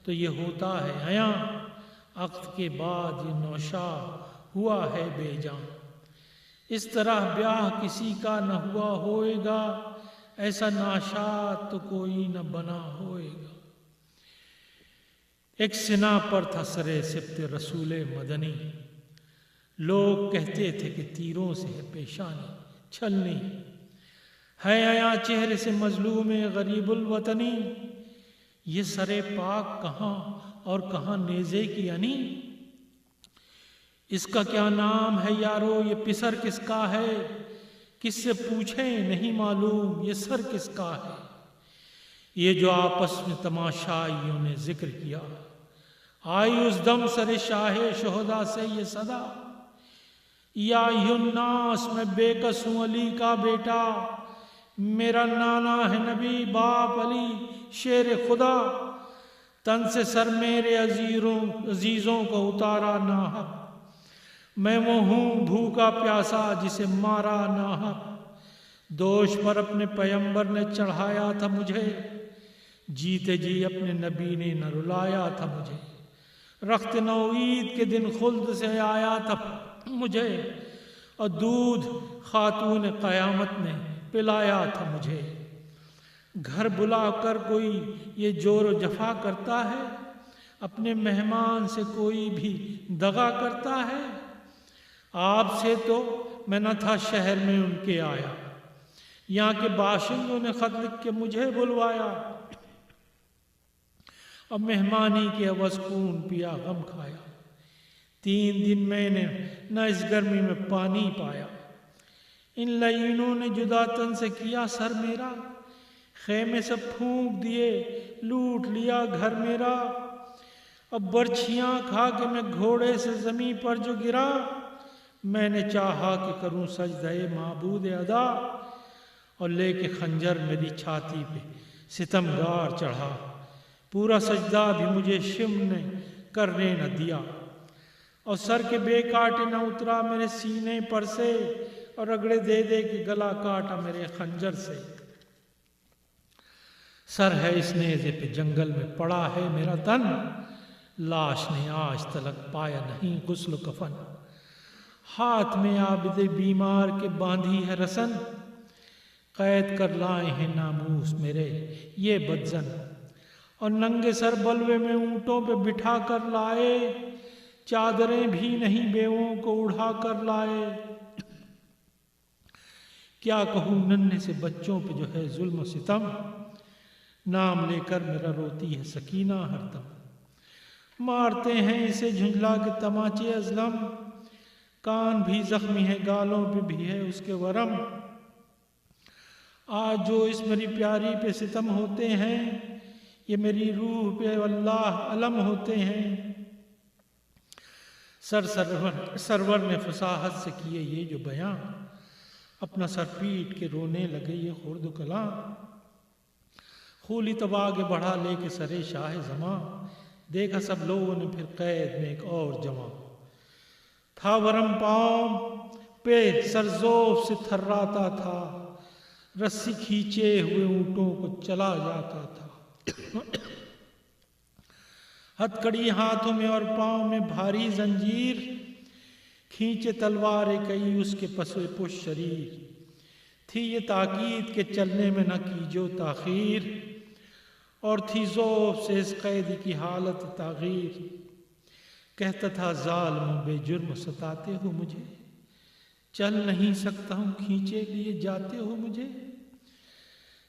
تو یہ ہوتا ہے عیاں، عقد کے بعد یہ نوشا ہوا ہے بے جان، اس طرح بیاہ کسی کا نہ ہوا ہوئے گا، ایسا ناشاد تو کوئی نہ بنا ہوئے گا۔ ایک سنا پر تھا سرے سبت رسول مدنی، لوگ کہتے تھے کہ تیروں سے ہے پیشانی چھلنی، ہے عیاں چہرے سے مظلوم غریب الوطنی، یہ سرے پاک کہاں اور کہاں نیزے کی انی، اس کا کیا نام ہے یارو یہ پسر کس کا ہے، کس سے پوچھیں نہیں معلوم یہ سر کس کا ہے۔ یہ جو آپس میں تماشائیوں نے ذکر کیا، آئی اس دم سر شاہ شہداء سے یہ صدا، یا ایھا الناس میں بے کس ہوں علی کا بیٹا، میرا نانا ہے نبی باپ علی شیر خدا، تن سے سر میرے عزیزوں کو اتارا ناحق، میں وہ ہوں بھوکا پیاسا جسے مارا ناحق، دوش پر اپنے پیمبر نے چڑھایا تھا مجھے، جیتے جی اپنے نبی نے نہ رلایا تھا مجھے، رخت نوعید کے دن خلد سے آیا تھا مجھے، اور دودھ خاتون قیامت نے پلایا تھا مجھے۔ گھر بلا کر کوئی یہ جور و جفا کرتا ہے، اپنے مہمان سے کوئی بھی دغا کرتا ہے، آپ سے تو میں نہ تھا شہر میں ان کے آیا، یہاں کے باشندوں نے خط لکھ کے مجھے بلوایا، اب مہمانی کے عوض خون پیا غم کھایا، 3 دن میں نے نہ اس گرمی میں پانی پایا، ان لعینوں نے جدا تن سے کیا سر میرا، خیمے سے پھونک دیے لوٹ لیا گھر میرا، اب برچھیاں کھا کے میں گھوڑے سے زمین پر جو گرا، میں نے چاہا کہ کروں سجدہ معبود ادا، اور لے کے خنجر میری چھاتی پہ ستمگار چڑھا، پورا سجدہ بھی مجھے شم نے کرنے نہ دیا، اور سر کے بے کاٹے نہ اترا میرے سینے پر سے، اور رگڑے دے دے کے گلا کاٹا میرے خنجر سے، سر ہے اس نیزے پہ جنگل میں پڑا ہے میرا تن، لاش نے آج تلک پایا نہیں غسل و کفن، ہاتھ میں عابد بیمار کے باندھی ہے رسن، قید کر لائے ہیں ناموس میرے یہ بدزن، اور ننگے سر بلوے میں اونٹوں پہ بٹھا کر لائے، چادریں بھی نہیں بیووں کو اڑھا کر لائے، کیا کہوں ننھے سے بچوں پہ جو ہے ظلم و ستم، نام لے کر میرا روتی ہے سکینہ ہر دم، مارتے ہیں اسے جھنجلا کے تماچے ازلم، کان بھی زخمی ہے گالوں پہ بھی ہے اس کے ورم، آج جو اس میری پیاری پہ ستم ہوتے ہیں، یہ میری روح پہ اللہ علم ہوتے ہیں، سرور نے فصاحت سے کیے یہ جو بیان، اپنا سر پیٹ کے رونے لگے یہ خرد و کلاں، خولی تب آگے بڑھا لے کے سرے شاہ زماں، دیکھا سب لوگوں نے پھر قید میں ایک اور جمع، تھا ورم پاؤں پہ سرزوف سے تھراتا تھا، رسی کھینچے ہوئے اونٹوں کو چلا جاتا تھا، ہتھ کڑی ہاتھوں میں اور پاؤں میں بھاری زنجیر، کھینچے تلوار کئی اس کے پسوے پش شریر، تھی یہ تاکید کہ چلنے میں نہ کیجو تاخیر، اور تھی ذوف سے اس قیدی کی حالت تغیر، کہتا تھا ظالموں بے جرم ستاتے ہو مجھے، چل نہیں سکتا ہوں کھینچے لیے جاتے ہو مجھے،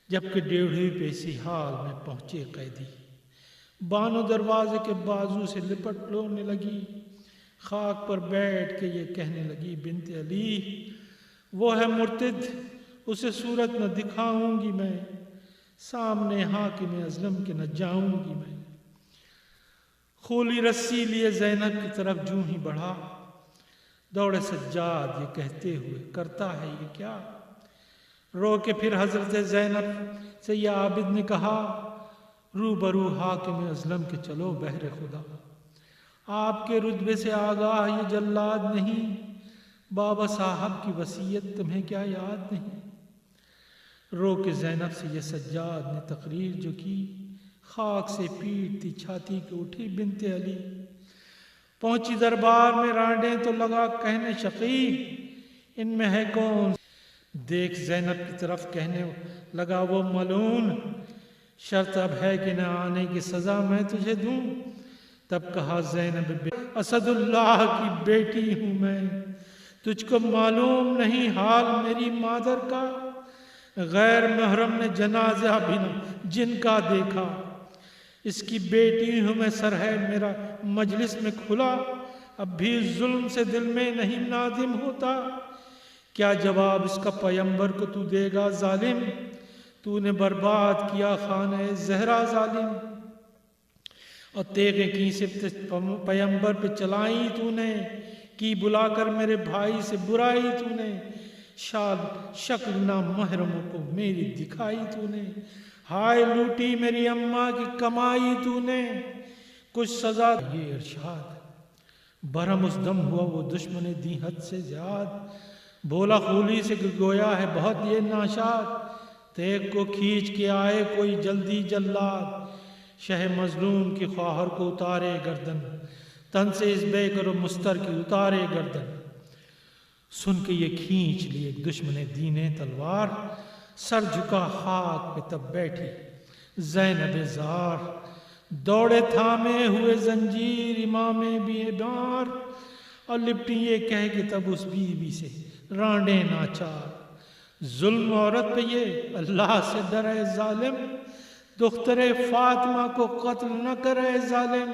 جبکہ 1.5 پہ اسی حال میں پہنچے قیدی، بانو دروازے کے بازو سے لپٹ لونے لگی، خاک پر بیٹھ کے یہ کہنے لگی بنت علی، وہ ہے مرتد اسے صورت نہ دکھاؤں گی میں، سامنے حاکم ازلم کے نہ جاؤں گی میں، خولی رسی لیے زینب کی طرف جوں ہی بڑھا، دوڑے سجاد یہ کہتے ہوئے کرتا ہے یہ کیا، رو کے پھر حضرت زینب سے یہ عابد نے کہا، روبرو حاکم ازلم کے چلو بہر خدا، آپ کے رتبے سے آگاہ یہ جلاد نہیں، بابا صاحب کی وصیت تمہیں کیا یاد نہیں، رو کے زینب سے یہ سجاد نے تقریر جو کی، خاک سے پیٹتی چھاتی کے اٹھی بنت علی، پہنچی دربار میں رانڈیں تو لگا کہنے شقی، ان میں ہے کون، دیکھ زینب کی طرف کہنے لگا وہ ملعون، شرط اب ہے کہ نہ آنے کی سزا میں تجھے دوں، تب کہا زینب اسد اللہ کی بیٹی ہوں میں، تجھ کو معلوم نہیں حال میری مادر کا، غیر محرم نے جنازہ بھی نہ جن کا دیکھا، اس کی بیٹی ہوں میں، سر ہے میرا مجلس میں کھلا، اب بھی ظلم سے دل میں نہیں نادم ہوتا، کیا جواب اس کا پیمبر کو تو دے گا ظالم، تو نے برباد کیا خانہ زہرا ظالم، اور تیغیں کی صرف پیمبر پہ چلائی تو نے، کی بلا کر میرے بھائی سے برائی تو نے، شکل نہ محرموں کو میری دکھائی تو نے، ہائے لوٹی میری اماں کی کمائی تو نے، کچھ سزا یہ ارشاد، برہم اس دم ہوا وہ دشمن دی حد سے زیاد، بولا خولی سے کہ گویا ہے بہت یہ ناشاد، تیغ کو کھینچ کے آئے کوئی جلدی جلاد، شہ مظلوم کی خواہر کو اتارے گردن، تن سے اس بے کر و مستر کی اتارے گردن، سن کے یہ کھینچ لی ایک دشمن دین تلوار، سر جھکا خاک پہ تب بیٹھی زینب زار، دوڑے تھامے ہوئے زنجیر امام بیمار، اور لپٹی یہ کہہ کے تب اس بیوی سے رانڈے ناچار، ظلم عورت پہ یہ اللہ سے ڈرے ظالم، دختر فاطمہ کو قتل نہ کرے ظالم۔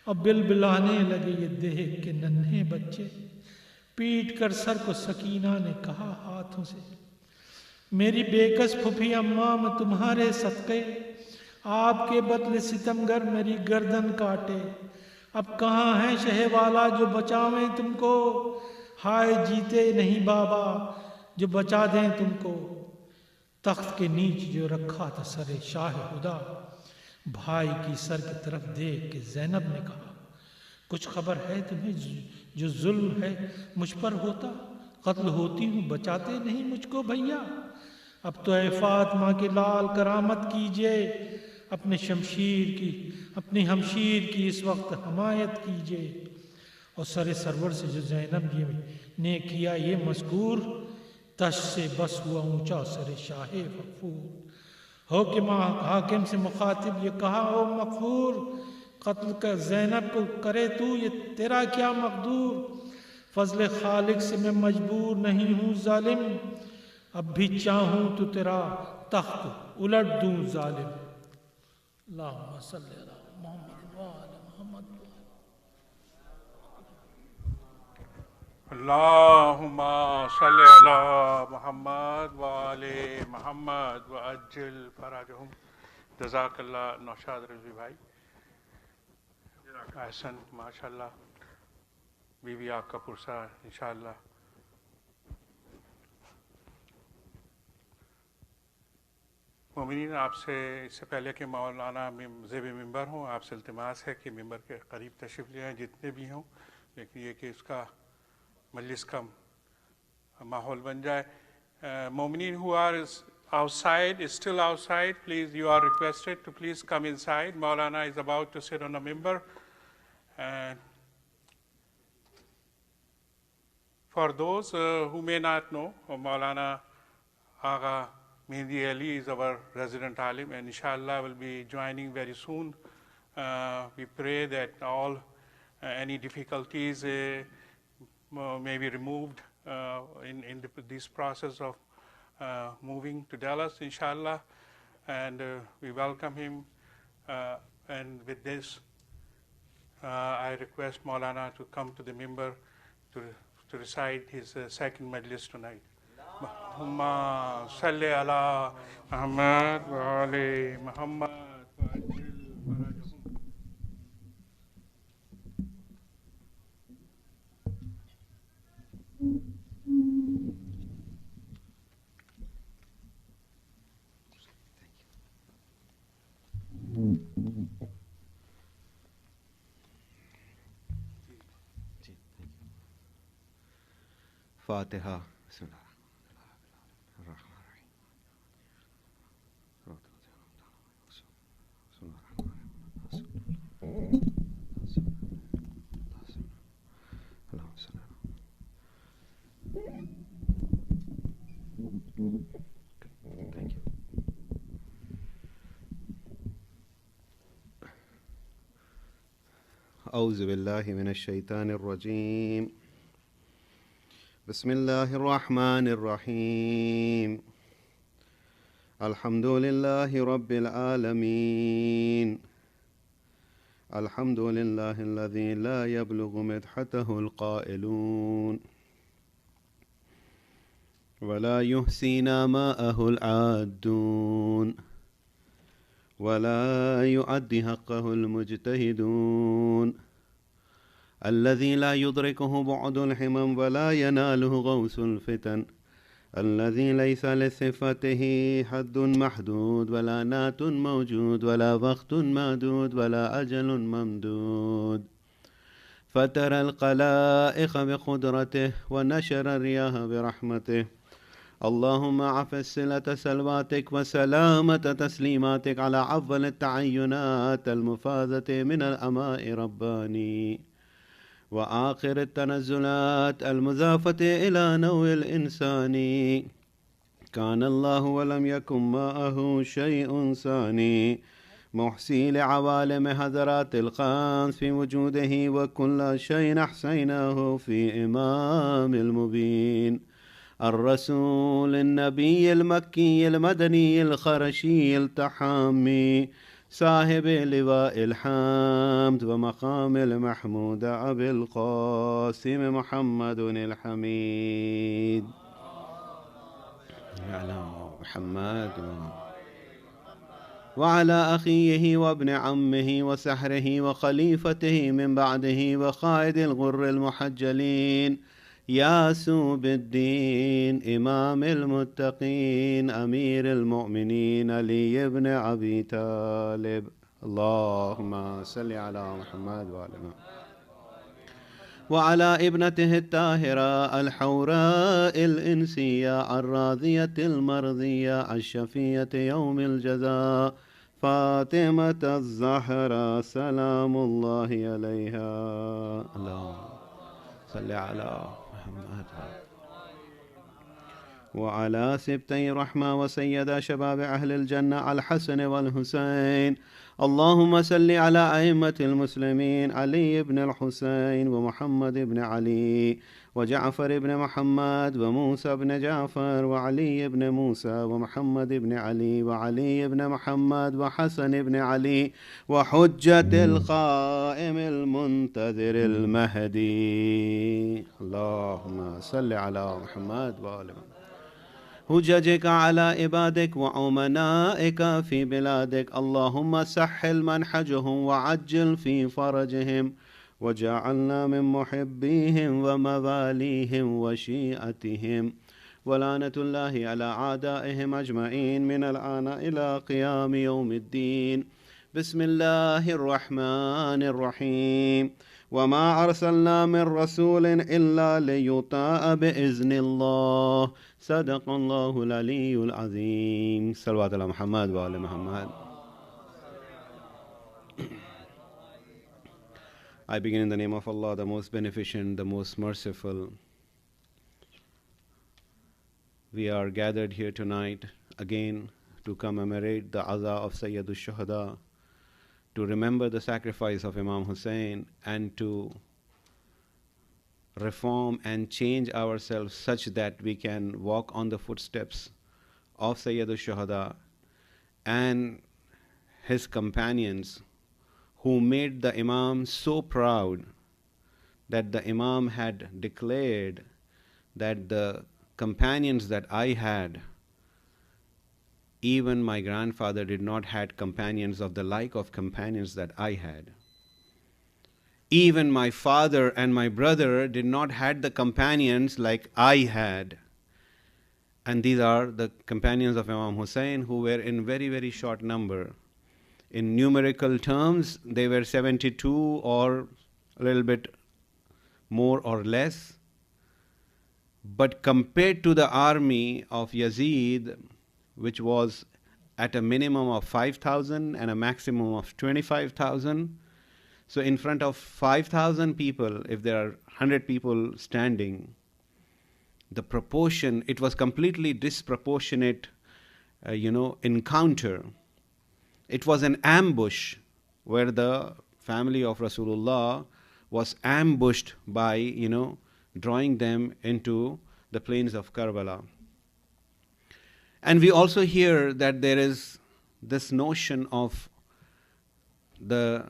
اب بلبلانے لگے یہ دیکھ کے ننھے بچے، پیٹ کر سر کو سکینہ نے کہا ہاتھوں سے، میری بےکس پھپھی اماں میں تمہارے صدقے، آپ کے بدلے ستمگر میری گردن کاٹے۔ اب کہاں ہے شہ والا جو بچاویں تم کو، ہائے جیتے نہیں بابا جو بچا دیں تم کو۔ تخت کے نیچ جو رکھا تھا سر شاہ خدا، بھائی کی سر کی طرف دیکھ کے زینب نے کہا، کچھ خبر ہے تمہیں جو ظلم ہے مجھ پر ہوتا؟ قتل ہوتی ہوں بچاتے نہیں مجھ کو بھیا۔ اب تو اے فاطمہ کے لال کرامت کیجئے، اپنی ہمشیر کی اس وقت حمایت کیجئے۔ اور سر سرور سے جو زینب نے کیا یہ مذکور، تش سے بس ہوا اونچا سر شاہ غفور۔ ہو کہ حاکم سے مخاطب یہ کہا، او مغفور، قتل کا زینب کو کرے تو یہ تیرا کیا مقدور؟ فضل خالق سے میں مجبور نہیں ہوں ظالم، اب بھی چاہوں تو تیرا تخت الٹ دوں ظالم۔ اللہم صلی علی محمد وآل محمد۔ اللہم صلی علی محمد وآل محمد وعجل فرجہم۔ جزاک اللہ نوشاد رضوی بھائی، احسن، ماشاءاللہ، بیوی آپ کا پرسہ انشاءاللہ۔ مومنین، آپ سے اس سے پہلے کہ مولانا زیب ممبر ہوں، آپ سے التماس ہے کہ ممبر کے قریب تشریف لے آئیں جتنے بھی ہوں، لیکن یہ کہ اس کا مجلس کا ماحول بن جائے۔ مومنین who are outside, is still outside, please, you are requested to please come inside. Maulana is about to sit on a mimbar. And for those who may not know, Maulana Agha Mehdi Ali is our resident alim, and inshallah will be joining very soon. We pray that all any difficulties may be removed in this process of moving to Dallas, inshallah, and we welcome him. And with this, I request Maulana to come to the mimbar to recite his second majlis tonight. Allahumma salli ala Muhammad wa ali Muhammad wa ajil farajahum. فاتحہ۔ اعوذ باللہ من الشیطان الرجیم، بسم اللہ الرحمن الرحیم، الحمد للہ رب العالمین، الحمد للہ الذی لا یبلغ مدحتہ القائلون، ولا یحصی نعماءہ العادون، ولا يعد حقه المجتهدون، الذي لا يدركه بعد الحمم ولا يناله غوث الفتن، الذي ليس لصفته حد محدود ولا نات موجود ولا وقت معدود ولا أجل ممدود، فترى القلائق بقدرته ونشر الرياح برحمته، اللهم عف الصلة سلواتك وسلامة تسليماتك على أول التعينات المفاضة من الأماء رباني، وآخر التنزلات المضافة إلى نوع الإنسان، كان الله ولم يكن معه شيء ثاني، محصي لعوالم حضرات الخمس في وجوده، وكل شيء أحصيناه في إمام المبين. الرسول النبي المكي المدني الخرشي التحامي صاحب لواء الحمد ومقام المحمود أبي القاسم محمد الحميد محمد وعلى أخيه وابن عمه وسحره وخليفته من بعده وقائد الغر المحجلين ياسوب الدين إمام المتقين أمير المؤمنين علي بن أبي طالب اللهم صل على محمد وعلى وعلى ابنته الطاهرة الحوراء الإنسية الراضية المرضية الشفية يوم الجزاء فاطمة الزهراء سلام الله عليها اللهم صل على محمد وعلى سبتي رحمة وسيدا شباب أهل الجنة الحسن والحسين اللهم صل على أئمة المسلمين علي بن الحسين ومحمد بن علي وجعفر بن محمد وموسى بن جعفر وعلي بن موسى ومحمد بن علي وعلي بن محمد وحسن بن علي وحجة القائم المنتظر المهدي اللهم صل على محمد وآل محمد حججك على عبادك وأمنائك في بلادك اللهم سهل منحجهم وعجل في فرجهم وجعلنا من محبيهم ومواليهم وشيعتهم ولعنة الله على أعدائهم أجمعين من الآن إلى قيام يوم الدين بسم الله الرحمن الرحيم وما أرسلنا من رسول إلا ليطاع بإذن الله صدق الله العلي العظيم صلوات على محمد وآل محمد. I begin in the name of Allah, the most beneficent, the most merciful. We are gathered here tonight again to commemorate the Aza of Sayyidul Shuhada, to remember the sacrifice of Imam Hussein, and to reform and change ourselves such that we can walk on the footsteps of Sayyidul Shuhada and his companions, who made the Imam so proud that the Imam had declared that the companions that I had, even my grandfather did not had companions of the like of companions that I had. Even my father and my brother did not had the companions like I had. And these are the companions of Imam Hussein, who were in very, very short number. In numerical terms, they were 72 or a little bit more or less. But compared to the army of Yazid, which was at a minimum of 5,000 and a maximum of 25,000, so in front of 5,000 people, if there are 100 people standing, the proportion, it was completely disproportionate, encounter. It was an ambush where the family of Rasulullah was ambushed by, drawing them into the plains of Karbala. And we also hear that there is this notion of the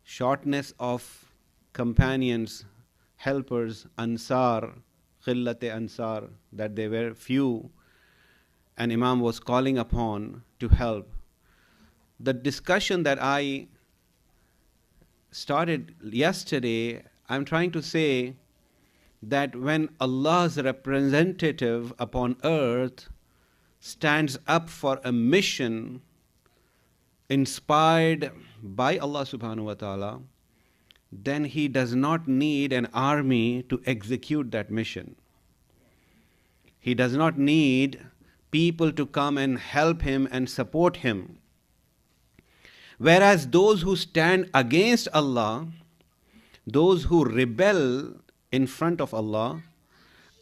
shortness of companions, helpers, Ansar, Khillate Ansar, that they were few, and Imam was calling upon to help. The discussion that I started yesterday, I'm trying to say that when Allah's representative upon earth stands up for a mission inspired by Allah subhanahu wa ta'ala, then he does not need an army to execute that mission. He does not need people to come and help him and support him. Whereas those who stand against Allah, those who rebel in front of Allah,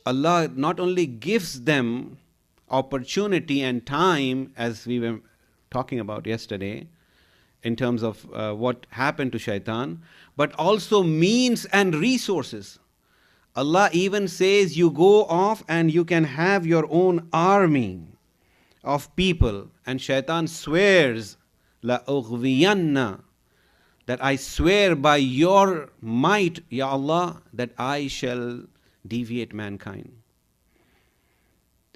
Allah not only gives them opportunity and time, as we were talking about yesterday, in terms of what happened to Shaitan, but also means and resources. Allah even says you go off and you can have your own army of people. And shaitan swears, La ughwiyanna, that I swear by your might, Ya Allah, that I shall deviate mankind.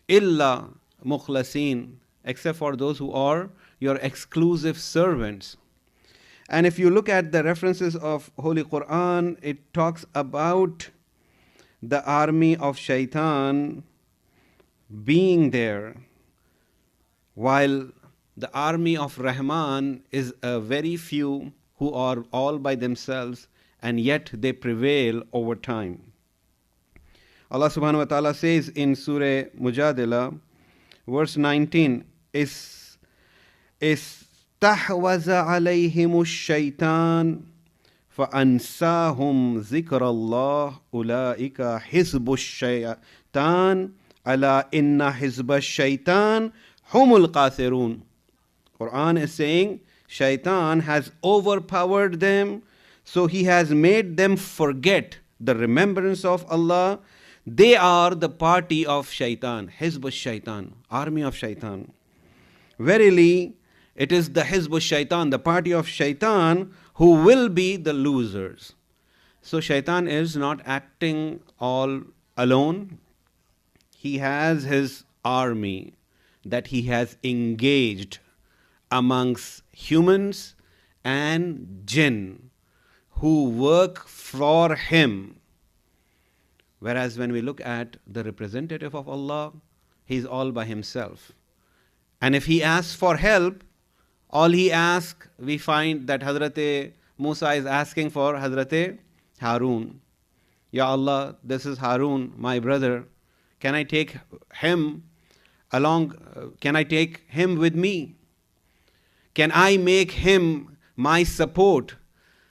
Illa mukhlasin, except for those who are your exclusive servants. And if you look at the references of Holy Quran, it talks about the army of shaitan being there, while the army of Rahman is a very few who are all by themselves, and yet they prevail over time. Allah subhanahu wa ta'ala says in Surah Mujadila, verse 19, استحوذ عليهم الشيطان فأنساهم ذكر الله أولئك حزب الشيطان ألا إن حزب الشيطان هم الخاسرون. Quran is saying shaitan has overpowered them, so he has made them forget the remembrance of Allah. They are the party of shaitan, Hizb shaitan, army of shaitan. Verily, it is the Hizb shaitan, the party of shaitan, who will be the losers. So shaitan is not acting all alone. He has his army that he has engaged amongst humans and jinn who work for him. Whereas when we look at the representative of Allah, he is all by himself. And if he asks for help, all he asks, we find that Hazrat Musa is asking for Hazrat Harun. Ya Allah, this is Harun, my brother. Can I take him along? Can I take him with me? Can I make him my support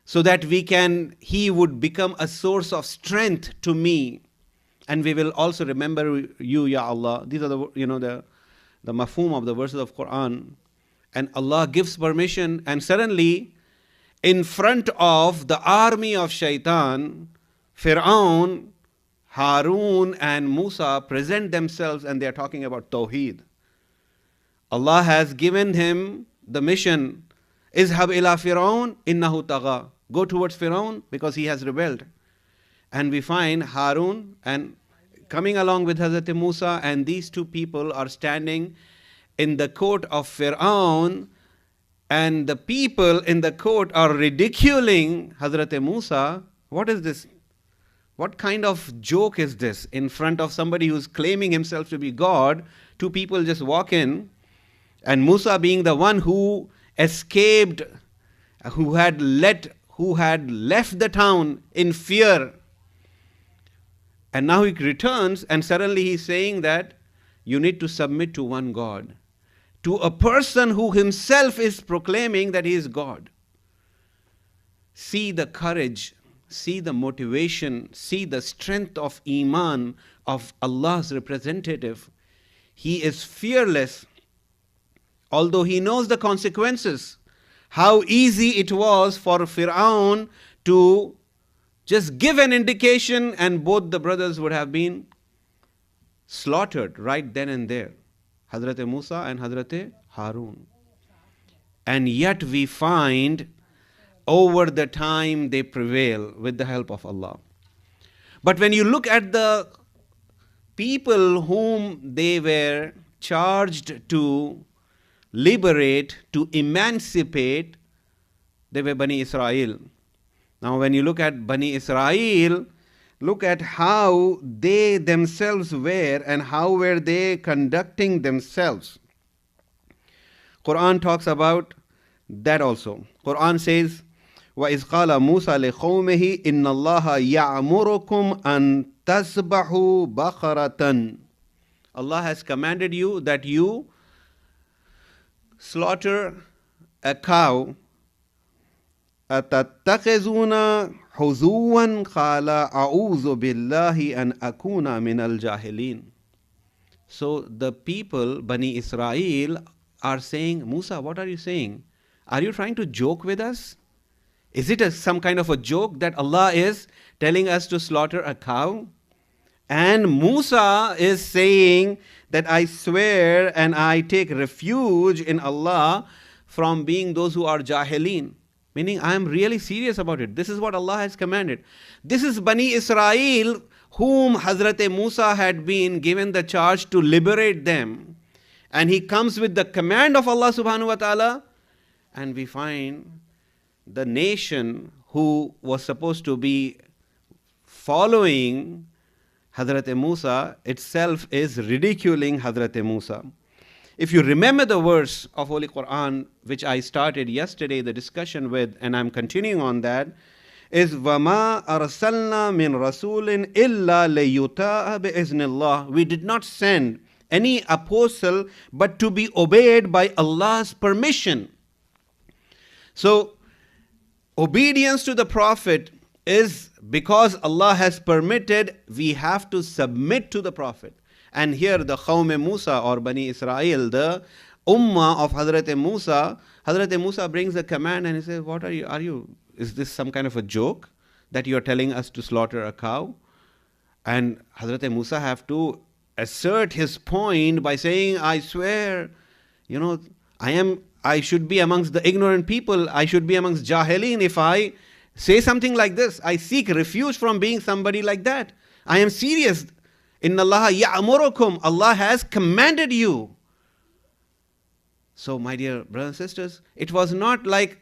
so that he would become a source of strength to me? And we will also remember you, Ya Allah. These are the mafhum of the verses of Quran. And Allah gives permission, and suddenly, in front of the army of shaitan, Fir'aun, Harun and Musa present themselves, and they are talking about Tawheed. Allah has given him the mission, Izhab ila Fir'aun innahu tagha. Go towards Fir'aun because he has rebelled. And we find Harun and coming along with Hazrat Musa, and these two people are standing in the court of Fir'aun, and the people in the court are ridiculing Hazrat Musa. What is this? What kind of joke is this? In front of somebody who's claiming himself to be God, two people just walk in, and Musa being the one who escaped, who had left the town in fear, and now he returns, and suddenly he's saying that you need to submit to one God, to a person who himself is proclaiming that he is God. See the courage, see the motivation, see the strength of Iman of Allah's representative. He is fearless, although he knows the consequences. How easy it was for Fir'aun to just give an indication, and both the brothers would have been slaughtered right then and there. Hazrat Musa and Hazrat Harun. And yet we find over the time they prevail with the help of Allah. But when you look at the people whom they were charged to liberate, to emancipate, they were Bani Israel. Now when you look at Bani Israel, look at how they themselves were and how were they conducting themselves. Quran talks about that also. Quran says, وَإِذْ قَالَ مُوسَى لِقَوْمِهِ إِنَّ اللَّهَ يَأْمُرُكُمْ أَن تَذْبَحُوا بَقَرَةً. Allah has commanded you that you slaughter a cow. أَتَتَّخِذُونَ حُزُوًا قَالَ أَعُوذُ بِاللَّهِ أَنْ أَكُونَ مِنَ الْجَاهِلِينَ. So the people, Bani Israel, are saying, Musa, what are you saying? Are you trying to joke with us? Is it some kind of a joke that Allah is telling us to slaughter a cow? And Musa is saying that I swear and I take refuge in Allah from being those who are jahilin. Meaning I am really serious about it. This is what Allah has commanded. This is Bani Israel whom Hazrat Musa had been given the charge to liberate them. And he comes with the command of Allah subhanahu wa ta'ala, and we find the nation who was supposed to be following Hazrat Musa itself is ridiculing Hazrat Musa. If you remember the verse of Holy Quran which I started yesterday the discussion with, and I'm continuing on that, is وَمَا أَرْسَلْنَا مِن رَسُولٍ إِلَّا لَيُطَاعَ بِإِذْنِ اللَّهِ. We did not send any apostle but to be obeyed by Allah's permission. So, obedience to the Prophet is because Allah has permitted, we have to submit to the Prophet. And here the Qawm Musa or Bani Israel, the Ummah of Hazrat Musa brings a command and he says, what are you, is this some kind of a joke that you are telling us to slaughter a cow? And Hazrat Musa have to assert his point by saying, I swear, I should be amongst the ignorant people, I should be amongst Jahilin if I say something like this. I seek refuge from being somebody like that. I am serious. Inna Allah ya'murukum. Allah has commanded you. So, my dear brothers and sisters, it was not like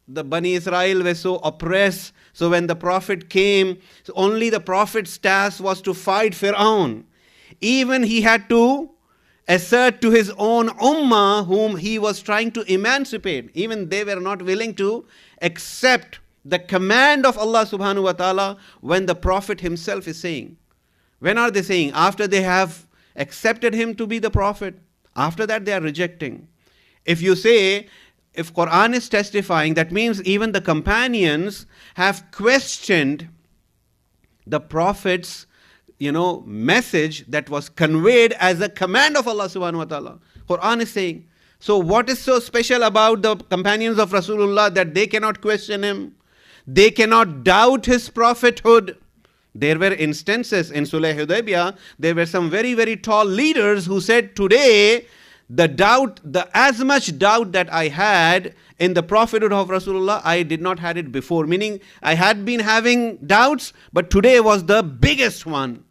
the Bani Israel were so oppressed. So when the Prophet came, so only the Prophet's task was to fight Fir'aun. Even he had to assert to his own ummah whom he was trying to emancipate. Even they were not willing to accept the command of Allah subhanahu wa ta'ala when the Prophet himself is saying. When are they saying? After they have accepted him to be the Prophet. After that they are rejecting. If you say, if Quran is testifying, that means even the companions have questioned the Prophet's message that was conveyed as a command of Allah subhanahu wa ta'ala. Quran is saying. So what is so special about the companions of Rasulullah that they cannot question him? They cannot doubt his prophethood. There were instances in Sulh Hudaybiyah, there were some very, very tall leaders who said, today, as much doubt that I had in the prophethood of Rasulullah, I did not had it before. Meaning, I had been having doubts, but today was the biggest one.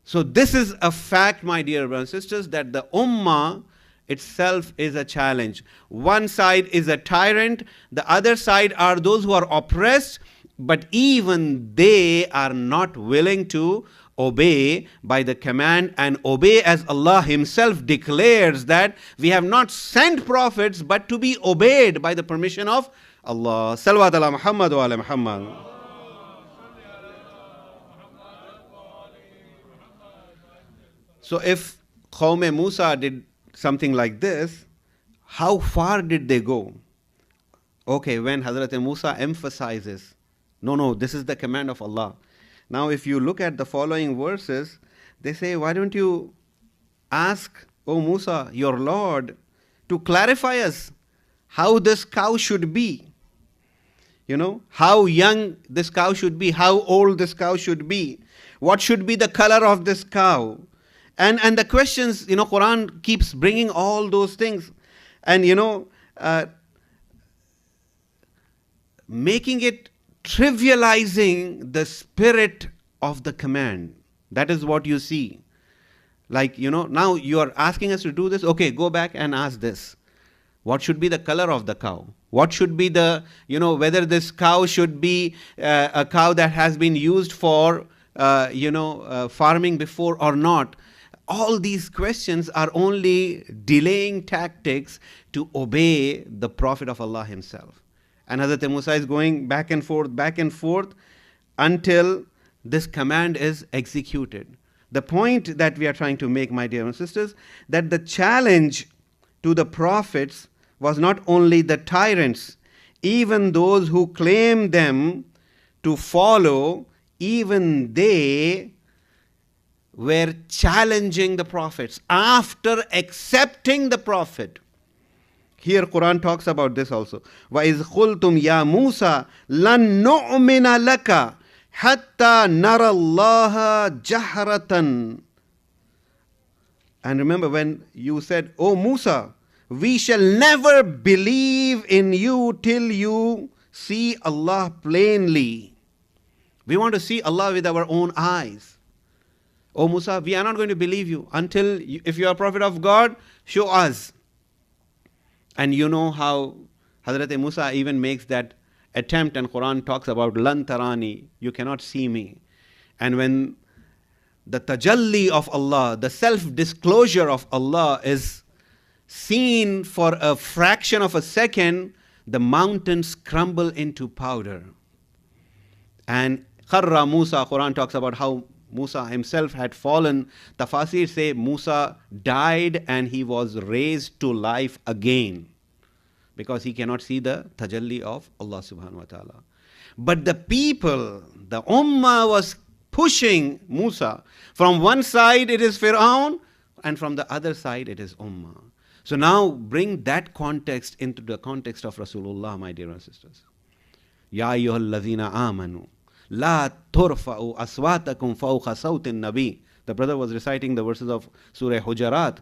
So this is a fact, my dear brothers and sisters, that the ummah itself is a challenge. One side is a tyrant, the other side are those who are oppressed, but even they are not willing to obey by the command and obey as Allah himself declares that we have not sent prophets but to be obeyed by the permission of Allah. Salawat ala Muhammad wa ala Muhammad. So if Qawm Musa did something like this, how far did they go? Okay, when Hazrat Musa emphasizes, no, this is the command of Allah. Now if you look at the following verses, they say, why don't you ask, O Musa, your Lord, to clarify us how this cow should be. How young this cow should be, how old this cow should be, what should be the color of this cow. And the questions, Quran keeps bringing all those things. And, making it trivializing the spirit of the command. That is what you see. Like, now you are asking us to do this. Okay, go back and ask this. What should be the color of the cow? What should be the, whether this cow should be a cow that has been used for, farming before or not. All these questions are only delaying tactics to obey the Prophet of Allah himself. And Hazrat Musa is going back and forth until this command is executed. The point that we are trying to make, my dear sisters, that the challenge to the prophets was not only the tyrants, even those who claim them to follow, even they were challenging the prophets after accepting the prophet. Here Quran talks about this also. وَإِذْ قُلْتُمْ يَا مُوسَى لَن نُؤْمِنَ لَكَ hatta nara Allah jahratan. And remember when you said, "O Musa, we shall never believe in you till you see Allah plainly." We want to see Allah with our own eyes. "O Musa, we are not going to believe you until, if you are a prophet of God, show us." And you know how Hazrat Musa even makes that attempt, and Quran talks about lan tarani, you cannot see me. And when the tajalli of Allah, the self-disclosure of Allah is seen for a fraction of a second, the mountains crumble into powder. And kharra Musa, Quran talks about how Musa himself had fallen. Tafasir say Musa died and he was raised to life again, because he cannot see the tajalli of Allah subhanahu wa ta'ala. But the people, the ummah was pushing Musa. From one side it is Fir'aun, and from the other side it is ummah. So now bring that context into the context of Rasulullah, my dear sisters. Ya ayyuhal ladhina amanu, la turfa'u aswatakum fawqa sawtin nabi. The brother was reciting the verses of Surah Hujarat.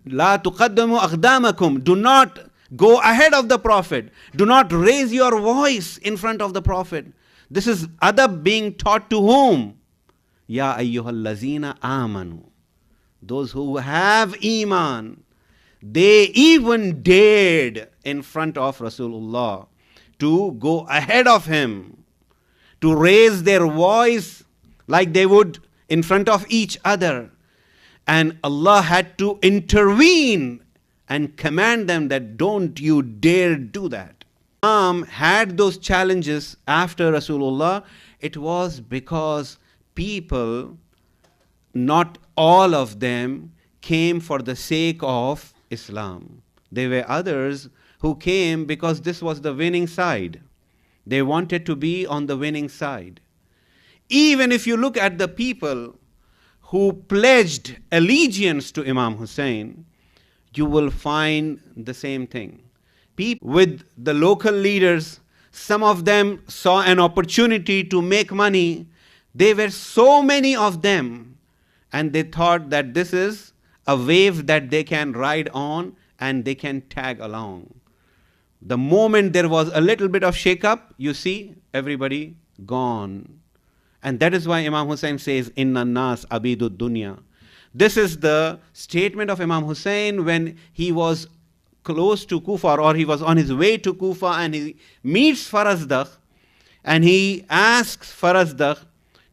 La tuqaddamu aqdamakum. Do not go ahead of the Prophet. Do not raise your voice in front of the Prophet. This is adab being taught to whom? Ya ayyuhal lazina amanu. Those who have iman. They even dared in front of Rasulullah to go ahead of him, to raise their voice like they would in front of each other. And Allah had to intervene and command them that don't you dare do that. Imam had those challenges after Rasulullah. It was because people, not all of them, came for the sake of Islam. There were others who came because this was the winning side. They wanted to be on the winning side. Even if you look at the people who pledged allegiance to Imam Hussein, you will find the same thing. People with the local leaders, some of them saw an opportunity to make money. There were so many of them, and they thought that this is a wave that they can ride on and they can tag along. The moment there was a little bit of shake-up, you see, everybody gone. And that is why Imam Hussein says, Inna nas abidud dunya. This is the statement of Imam Hussein when he was close to Kufa, or he was on his way to Kufa, and he meets Farazdaq, and he asks Farazdaq,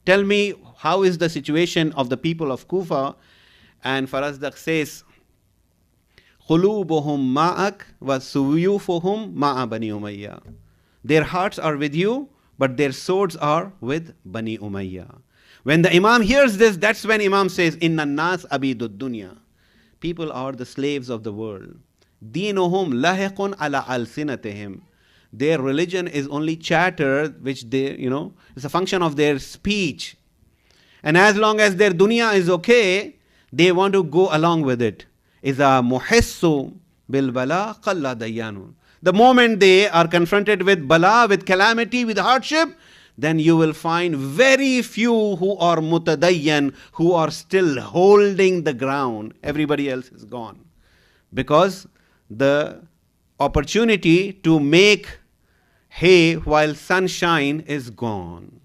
tell me, how is the situation of the people of Kufa? And Farazdaq says, Khulubuhum ma'ak wa suyufuhum ma'a Bani Umayyah. Their hearts are with you, but their swords are with Bani Umayyah. When the Imam hears this, that's when Imam says, Inna nas abidud dunya. People are the slaves of the world. Deenuhum lahiqun ala alsinatihim. Their religion is only chatter, which they, it's a function of their speech. And as long as their dunya is okay, they want to go along with it. Iza muhissu bil bala qalla dayyanu. The moment they are confronted with bala, with calamity, with hardship, then you will find very few who are mutadayyan, who are still holding the ground. Everybody else is gone. Because the opportunity to make hay while sunshine is gone.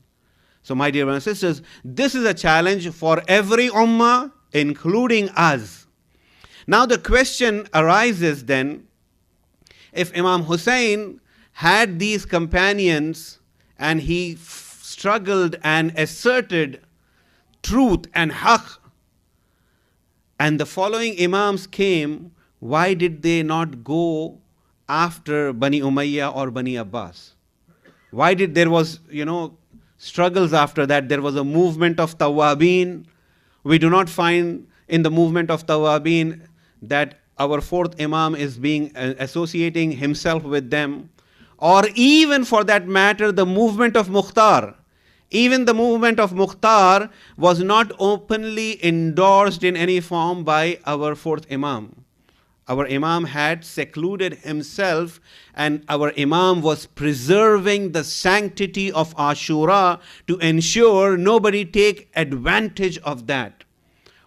So my dear brothers and sisters, this is a challenge for every ummah, including us. Now the question arises then, if Imam Hussein had these companions and he struggled and asserted truth and haqq, and the following Imams came, why did they not go after Bani Umayyah or Bani Abbas? Why did there was, struggles after that? There was a movement of Tawabin. We do not find in the movement of Tawabin that our fourth Imam is associating himself with them. Or even for that matter, the movement of Mukhtar. Even the movement of Mukhtar was not openly endorsed in any form by our fourth Imam. Our Imam had secluded himself, and our Imam was preserving the sanctity of Ashura to ensure nobody take advantage of that.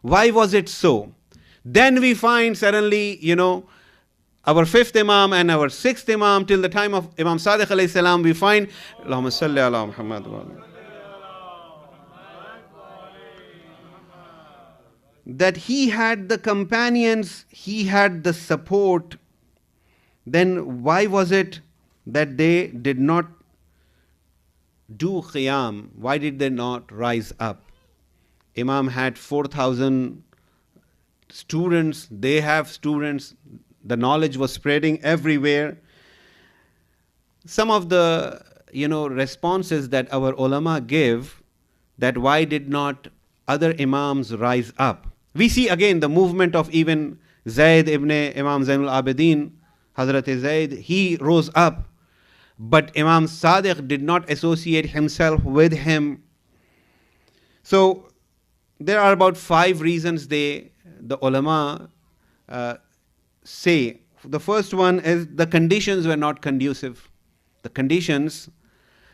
Why was it so? Then we find suddenly, our fifth Imam and our sixth Imam till the time of Imam Sadiq alayhi salam, we find Allahumma salli ala Muhammad wa ala that he had the companions, he had the support. Then why was it that they did not do qiyam? Why did they not rise up? Imam had 4,000 students, they have students, the knowledge was spreading everywhere. Some of the responses that our ulama give, that why did not other Imams rise up? We see again the movement of even Zayd ibn Imam Zainul Abidin, Hazrat Zayd, he rose up. But Imam Sadiq did not associate himself with him. So there are about 5 reasons the ulama say. The first one is the conditions were not conducive. The conditions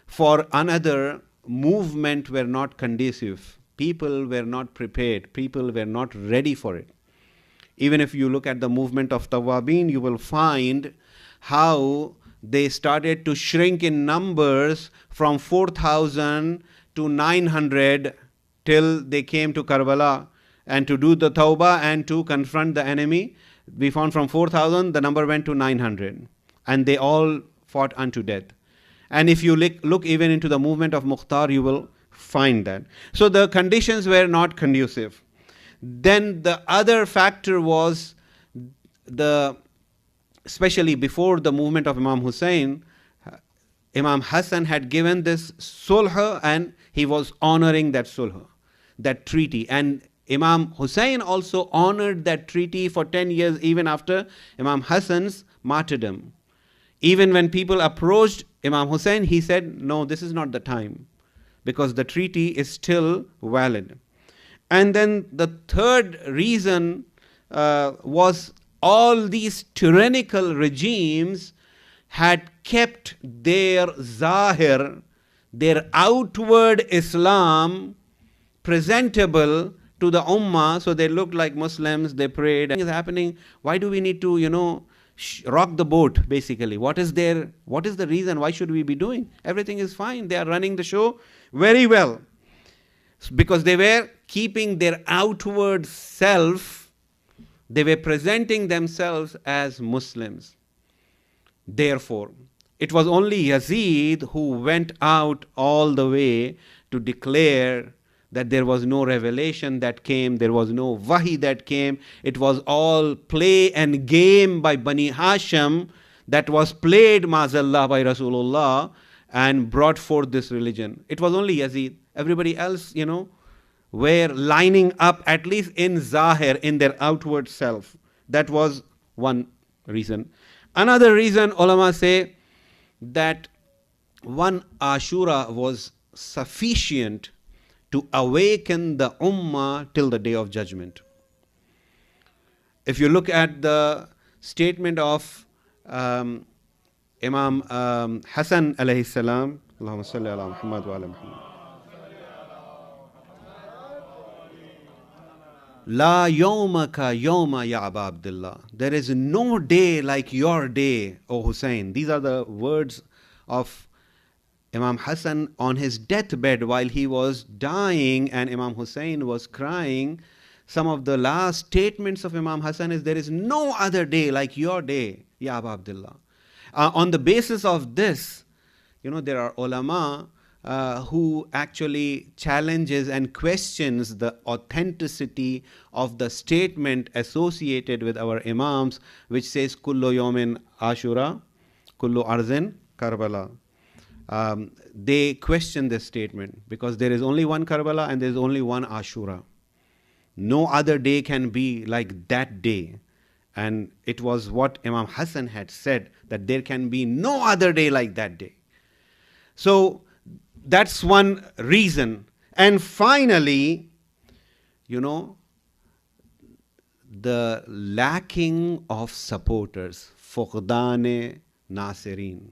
for another movement were not conducive. People were not prepared. People were not ready for it. Even if you look at the movement of Tawabin, you will find how they started to shrink in numbers from 4,000 to 900 till they came to Karbala and to do the Tawbah and to confront the enemy. We found from 4,000 the number went to 900 and they all fought unto death. And if you look even into the movement of Mukhtar, you will find that. So the conditions were not conducive. Then the other factor was especially before the movement of Imam Hussein, Imam Hassan had given this sulh and he was honoring that sulh, that treaty. And Imam Hussein also honored that treaty for 10 years even after Imam Hassan's martyrdom. Even when people approached Imam Hussein, he said, no, this is not the time, because the treaty is still valid. And then the third reason was all these tyrannical regimes had kept their zahir, their outward Islam presentable to the ummah, so they looked like Muslims, they prayed. What is happening? Why do we need to, rock the boat, basically? What is the reason? Why should we be doing? Everything is fine. They are running the show very well. Because they were keeping their outward self, they were presenting themselves as Muslims. Therefore, it was only Yazid who went out all the way to declare that there was no revelation that came, there was no wahi that came. It was all play and game by Bani Hashim that was played, maazallah, by Rasulullah and brought forth this religion. It was only Yazid. Everybody else, were lining up, at least in Zahir, in their outward self. That was one reason. Another reason, ulama say, that one Ashura was sufficient to awaken the ummah till the day of judgment. If you look at the statement of Imam Hassan alayhi salam, Allahumma salli ala Muhammad wa ala Muhammad. La yawmaka yawma ya Aba Abdullah. There is no day like your day, O Hussein. These are the words of Imam Hassan on his deathbed while he was dying and Imam Hussein was crying. Some of the last statements of Imam Hassan is, there is no other day like your day, Ya Aba Abdullah. On the basis of this, there are ulama who actually challenges and questions the authenticity of the statement associated with our Imams, which says, Kullu yawmin Ashura, Kullu arzin Karbala. They question this statement because there is only one Karbala and there is only one Ashura. No other day can be like that day. And it was what Imam Hassan had said, that there can be no other day like that day. So that's one reason. And finally, the lacking of supporters, fuqdane nasirin,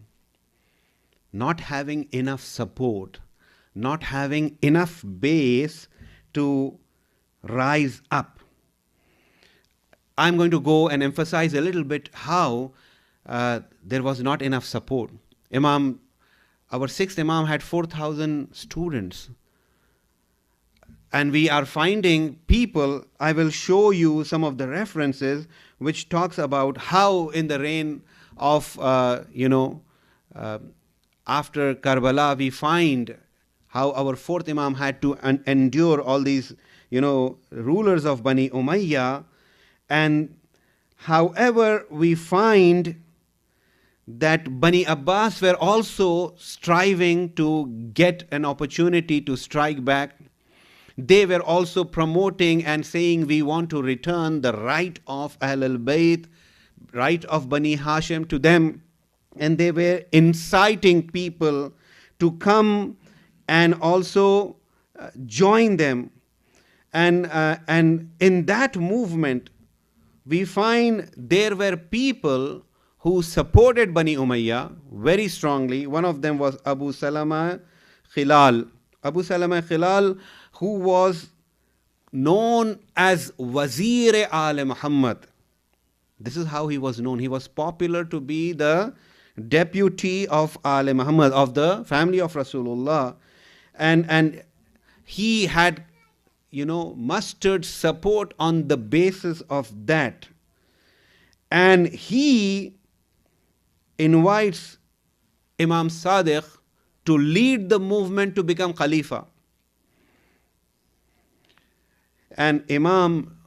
not having enough support, not having enough base to rise up. I'm going to go and emphasize a little bit how there was not enough support. Our sixth Imam had 4,000 students. And we are finding people, I will show you some of the references which talks about how in the reign of, after Karbala, we find how our fourth Imam had to endure all these, rulers of Bani Umayyah. And however, we find that Bani Abbas were also striving to get an opportunity to strike back. They were also promoting and saying, we want to return the right of Ahl al-Bayt, right of Bani Hashim to them. And they were inciting people to come and also join them. And in that movement, we find there were people who supported Bani Umayyah very strongly. One of them was Abu Salama Khilal. Abu Salama Khilal, who was known as Wazir Al Muhammad. This is how he was known. He was popular to be the deputy of Al Muhammad, of the family of Rasulullah. And he had, mustered support on the basis of that. And he invites Imam Sadiq to lead the movement to become Khalifa. And Imam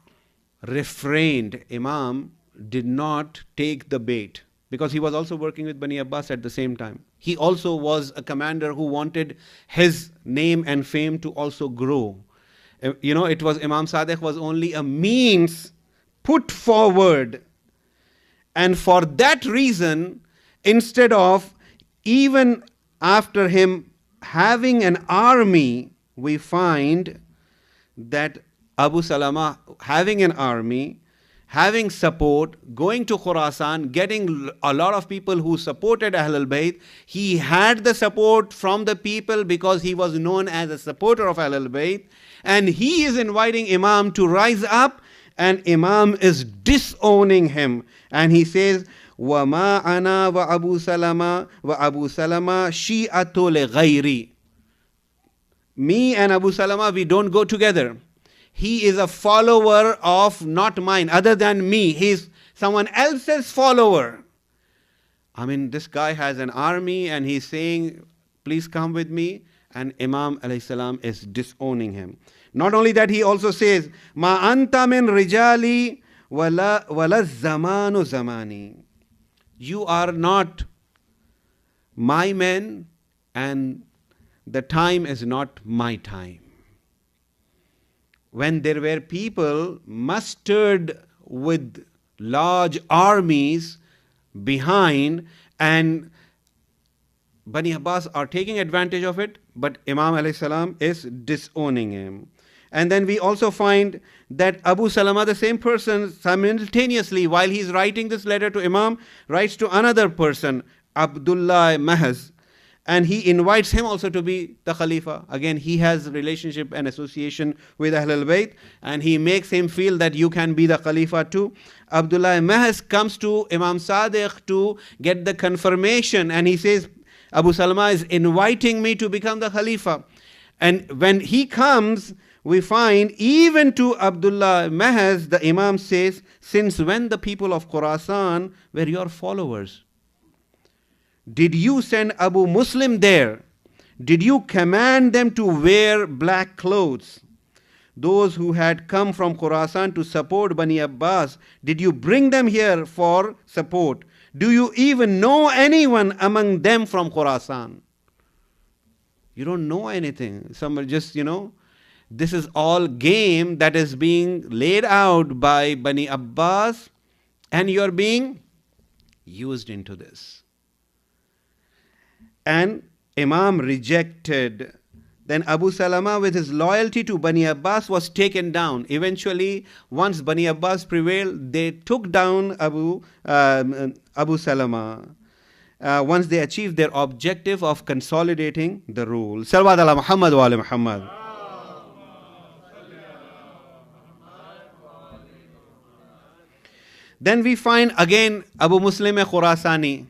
refrained. Imam did not take the bait because he was also working with Bani Abbas at the same time. He also was a commander who wanted his name and fame to also grow. It was Imam Sadiq was only a means put forward. And for that reason, instead of even after him having an army, we find that Abu Salama having an army, having support, going to Khurasan, getting a lot of people who supported Ahl al-Bayt. He had the support from the people because he was known as a supporter of Ahl al-Bayt. And he is inviting Imam to rise up, and Imam is disowning him. And he says, وَمَا أَنَا وَأَبُو سَلَمَا شِي'َةُ لِغَيْرِ. Me and Abu Salama, we don't go together. He is a follower of not mine, other than me. He's someone else's follower. This guy has an army and he's saying, please come with me. And Imam alayhi salam is disowning him. Not only that, he also says, Ma anta min rijali wala zamanu zamani. You are not my men, and the time is not my time. When there were people mustered with large armies behind, and Bani Abbas are taking advantage of it, but Imam alayhi salam is disowning him. And then we also find that Abu Salama, the same person, simultaneously, while he's writing this letter to Imam, writes to another person, Abdullah Mahaz, and he invites him also to be the Khalifa. Again, he has relationship and association with Ahl al-Bayt, and he makes him feel that you can be the Khalifa too. Abdullah Mahaz comes to Imam Sadiq to get the confirmation, and he says, Abu Salama is inviting me to become the Khalifa. And when he comes, we find even to Abdullah Mahaz, the Imam says, since when the people of Khurasan were your followers? Did you send Abu Muslim there? Did you command them to wear black clothes? Those who had come from Khurasan to support Bani Abbas, did you bring them here for support? Do you even know anyone among them from Khurasan? You don't know anything. Some just, this is all game that is being laid out by Bani Abbas, and you're being used into this. And Imam rejected Then Abu Salama, with his loyalty to Bani Abbas, was taken down. Eventually, once Bani Abbas prevailed, they took down Abu Salama. Once they achieved their objective of consolidating the rule. Salawat ala Muhammad wa ala Muhammad. Then we find again Abu Muslim Khurasani,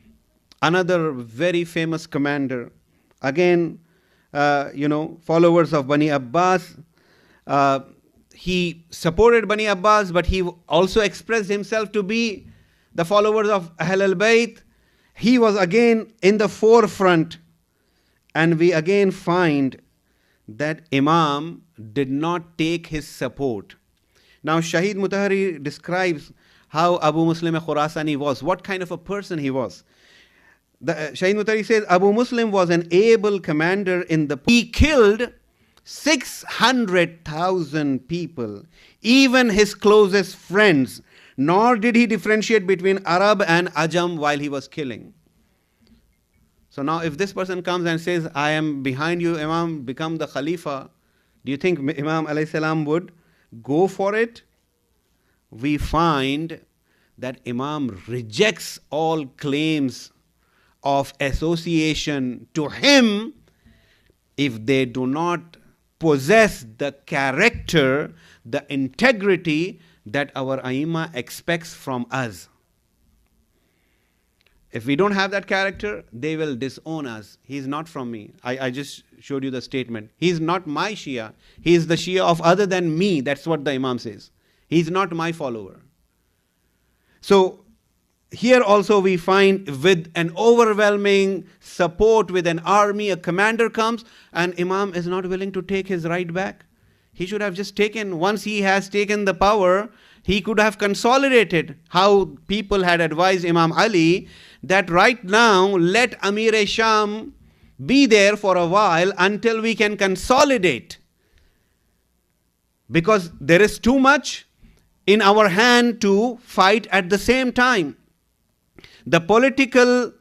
another very famous commander. Again, followers of Bani Abbas. He supported Bani Abbas, but he also expressed himself to be the followers of Ahl al-Bayt. He was again in the forefront. And we again find that Imam did not take his support. Now Shahid Mutahari describes how Abu Muslim Khurasani was, what kind of a person he was. Shahid Mutahari says, Abu Muslim was an able commander in the... He killed 600,000 people, even his closest friends, nor did he differentiate between Arab and Ajam while he was killing. So now if this person comes and says, I am behind you, Imam, become the Khalifa, do you think Imam alayhi salam would go for it? We find that Imam rejects all claims of association to him if they do not possess the character, the integrity that our Aima expects from us. If we don't have that character, they will disown us. He's not from me. I just showed you the statement. He's not my Shia. He is the Shia of other than me. That's what the Imam says. He's not my follower. So here also we find with an overwhelming support, with an army, a commander comes, and Imam is not willing to take his right back. He should have just taken, once he has taken the power, he could have consolidated how people had advised Imam Ali that right now let Amir-e-Sham be there for a while until we can consolidate. Because there is too much in our hand to fight at the same time. The political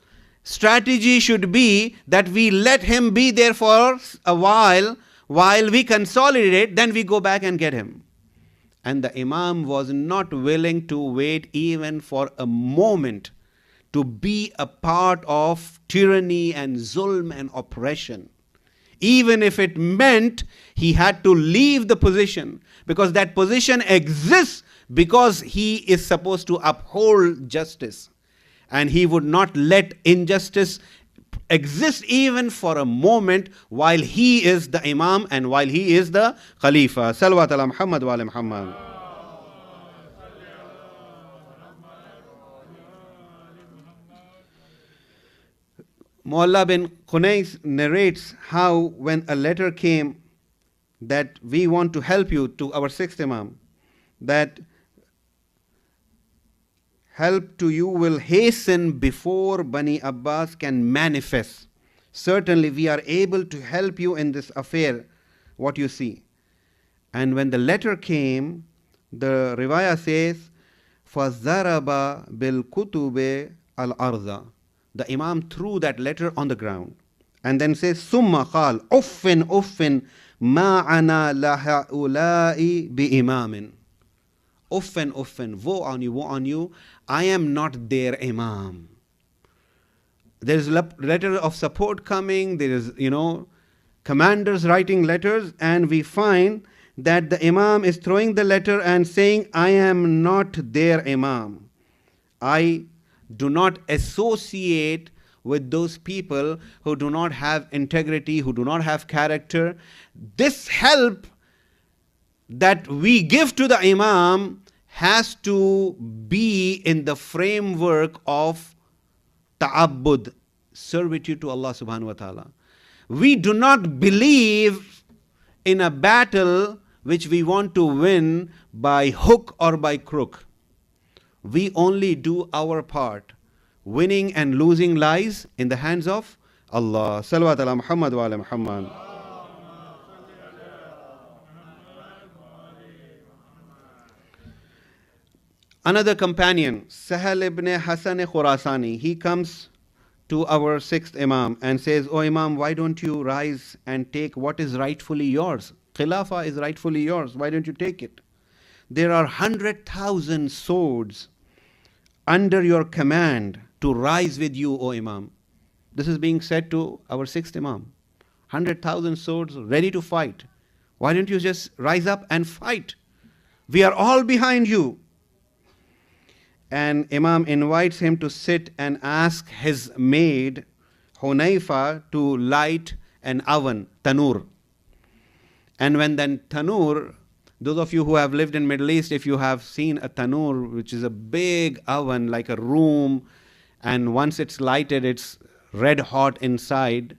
strategy should be that we let him be there for a while we consolidate, then we go back and get him. And the Imam was not willing to wait even for a moment to be a part of tyranny and zulm and oppression. Even if it meant he had to leave the position, because that position exists because he is supposed to uphold justice. And he would not let injustice exist even for a moment while he is the Imam and while he is the Khalifa. Salawat ala Muhammad wa ala Muhammad. Mu'alla bin Khunais narrates how when a letter came that we want to help you to our sixth Imam, that help to you will hasten before Bani Abbas can manifest. Certainly we are able to help you in this affair, what you see. And when the letter came, the Riwayah says, فَضَرَبَ بِالْكُتُبِ الْأَرْضَ. The Imam threw that letter on the ground. And then says, ثُمَّ قَالْ أُفٍّ أُفٍّ مَا عَنَا لَهَؤُلَاءِ بِإِمَامٍ. Uffen, uffen, woe on you, I am not their Imam. There is a letter of support coming, there is, commanders writing letters, and we find that the Imam is throwing the letter and saying, I am not their Imam. I do not associate with those people who do not have integrity, who do not have character. This help that we give to the Imam has to be in the framework of ta'abbud, servitude to Allah subhanahu wa ta'ala. We do not believe in a battle which we want to win by hook or by crook. We only do our part. Winning and losing lies in the hands of Allah. Salawat ala Muhammad wa ala Muhammad. Another companion, Sahal ibn Hasan Khurasani, he comes to our sixth Imam and says, "Oh Imam, why don't you rise and take what is rightfully yours? Khilafah is rightfully yours. Why don't you take it? There are 100,000 swords under your command to rise with you, O Imam." This is being said to our sixth Imam. 100,000 swords ready to fight. Why don't you just rise up and fight? We are all behind you. And Imam invites him to sit and ask his maid, Hunayfa, to light an oven, tanur. And when then tanur, those of you who have lived in Middle East, if you have seen a tanur, which is a big oven like a room, and once it's lighted, it's red hot inside,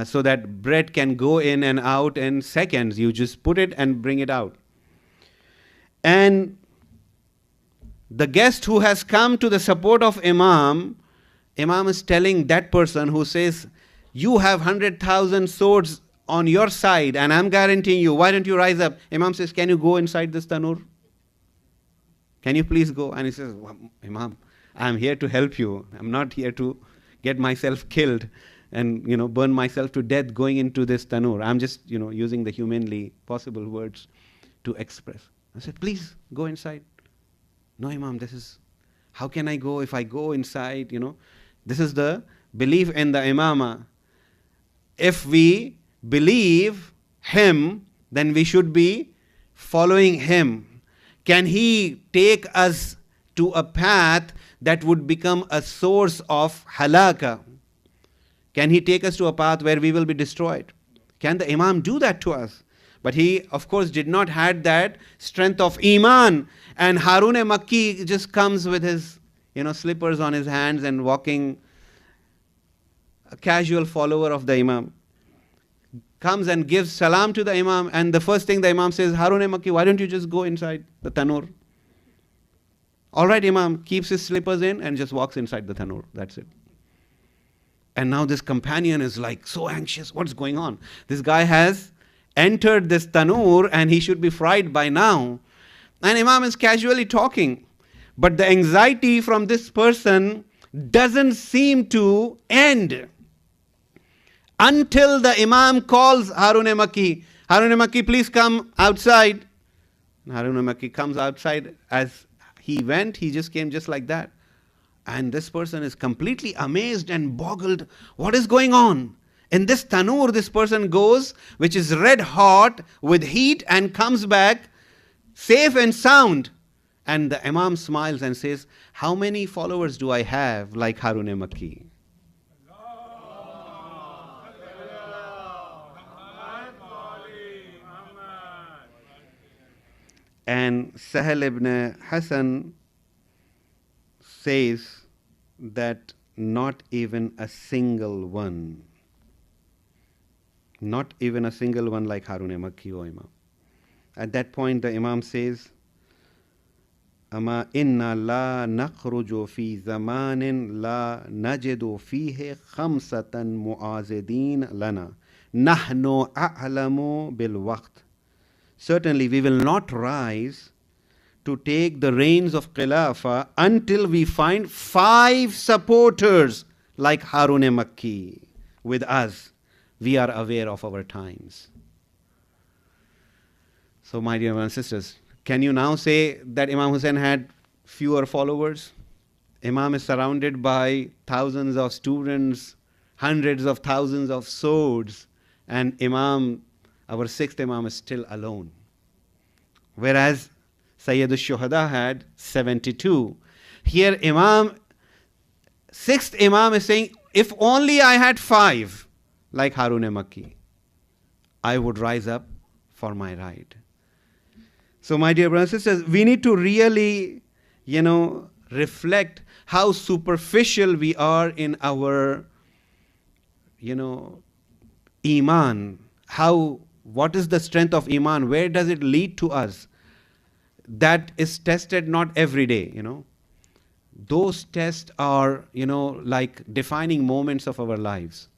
so that bread can go in and out in seconds. You just put it and bring it out. And the guest who has come to the support of Imam is telling that person who says, "You have 100,000 swords on your side and I'm guaranteeing you, why don't you rise up?" Imam says, "Can you go inside this tanur? Can you please go?" And he says, "Well, Imam, I'm here to help you. I'm not here to get myself killed and burn myself to death going into this tanur. I'm just using the humanly possible words to express." I said, "Please go inside." "No, Imam, how can I go? If I go inside, this is the belief in the Imama. If we believe him, then we should be following him. Can he take us to a path that would become a source of halaka? Can he take us to a path where we will be destroyed? Can the Imam do that to us?" But he, of course, did not have that strength of Iman. And Harun Makki just comes with his, slippers on his hands and walking, a casual follower of the Imam. Comes and gives salam to the Imam, and the first thing the Imam says, "Harun Makki, why don't you just go inside the tanur?" "All right, Imam," keeps his slippers in and just walks inside the tanur. That's it. And now this companion is like so anxious. What's going on? This guy has entered this tanur and he should be fried by now. And Imam is casually talking. But the anxiety from this person doesn't seem to end until the Imam calls Harun Makki. "Harun Makki, please come outside." And Harun Makki comes outside. As he went, he just came just like that. And this person is completely amazed and boggled. What is going on? In this tanur, this person goes, which is red hot with heat, and comes back safe and sound. And the Imam smiles and says, "How many followers do I have like Harun Makki?" And Sahel ibn Hassan says that not even a single one like Harun Makki, O Imam. At that point, the Imam says, "Ama inna la nakhruju fi zamanin la najidu fihi khamsatan mu'azidin lana. Nahnu a'lamu bil waqt." Certainly, we will not rise to take the reins of Khilafah until we find 5 supporters like Harun Makki with us. We are aware of our times. So, my dear brothers and sisters, can you now say that Imam Hussain had fewer followers? Imam is surrounded by thousands of students, hundreds of thousands of swords, and Imam, our sixth Imam, is still alone. Whereas Sayyid al-Shuhada had 72. Here sixth Imam is saying, if only I had 5 like Harun Makki, I would rise up for my right. So, my dear brothers and sisters, we need to really, reflect how superficial we are in our, Iman. What is the strength of Iman? Where does it lead to us? That is tested not every day, Those tests are, like defining moments of our lives.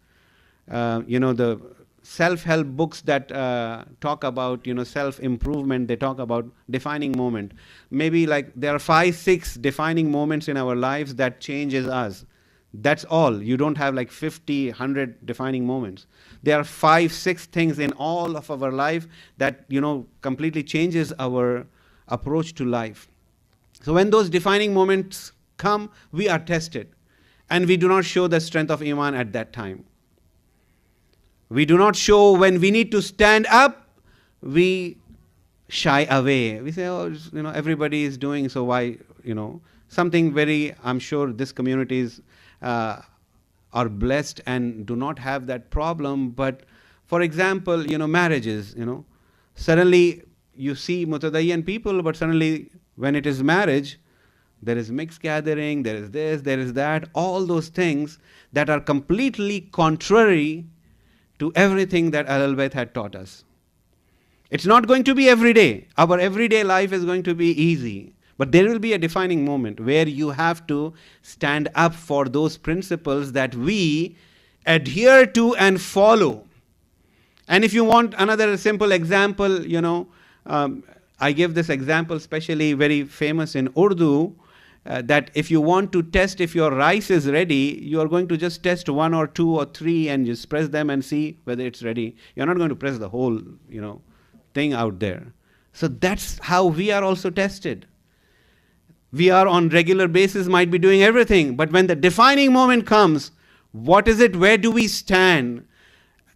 The self-help books that talk about, self-improvement, they talk about defining moment. Maybe like there are 5, 6 defining moments in our lives that changes us. That's all. You don't have like 50, 100 defining moments. There are 5, 6 things in all of our life that, completely changes our approach to life. So when those defining moments come, we are tested. And we do not show the strength of Iman at that time. We do not show when we need to stand up, we shy away. We say, everybody is doing, so why, something very, I'm sure this communities are blessed and do not have that problem. But for example, marriages, suddenly you see mutadayyan people, but suddenly when it is marriage, there is mixed gathering, there is this, there is that, all those things that are completely contrary to everything that Ahlul Bayt had taught us. It's not going to be every day. Our everyday life is going to be easy. But there will be a defining moment where you have to stand up for those principles that we adhere to and follow. And if you want another simple example, I give this example especially very famous in Urdu, that if you want to test if your rice is ready, you are going to just test 1 or 2 or 3 and just press them and see whether it's ready. You're not going to press the whole, thing out there. So that's how we are also tested. We are on regular basis, might be doing everything, but when the defining moment comes, what is it? Where do we stand?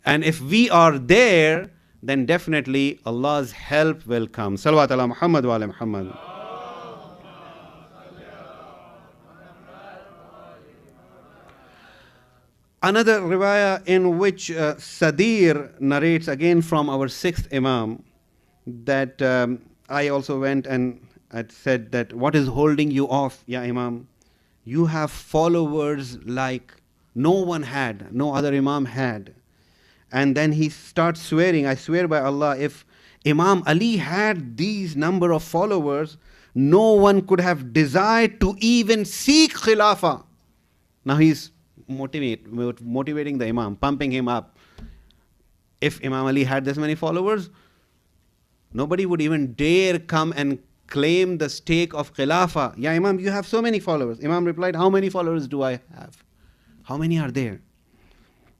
And if we are there, then definitely Allah's help will come. Salawat ala Muhammad wa ala Muhammad. Another riwayah in which Sadir narrates again from our 6th Imam that I also went and I said that, what is holding you off, Ya Imam? You have followers like no one had, no other Imam had. And then he starts swearing, I swear by Allah, if Imam Ali had these number of followers, no one could have desired to even seek Khilafah. Now he's motivating the Imam, pumping him up. If Imam Ali had this many followers, nobody would even dare come and claim the stake of Khilafah. Ya Imam, you have so many followers. Imam replied, how many followers do I have? How many are there?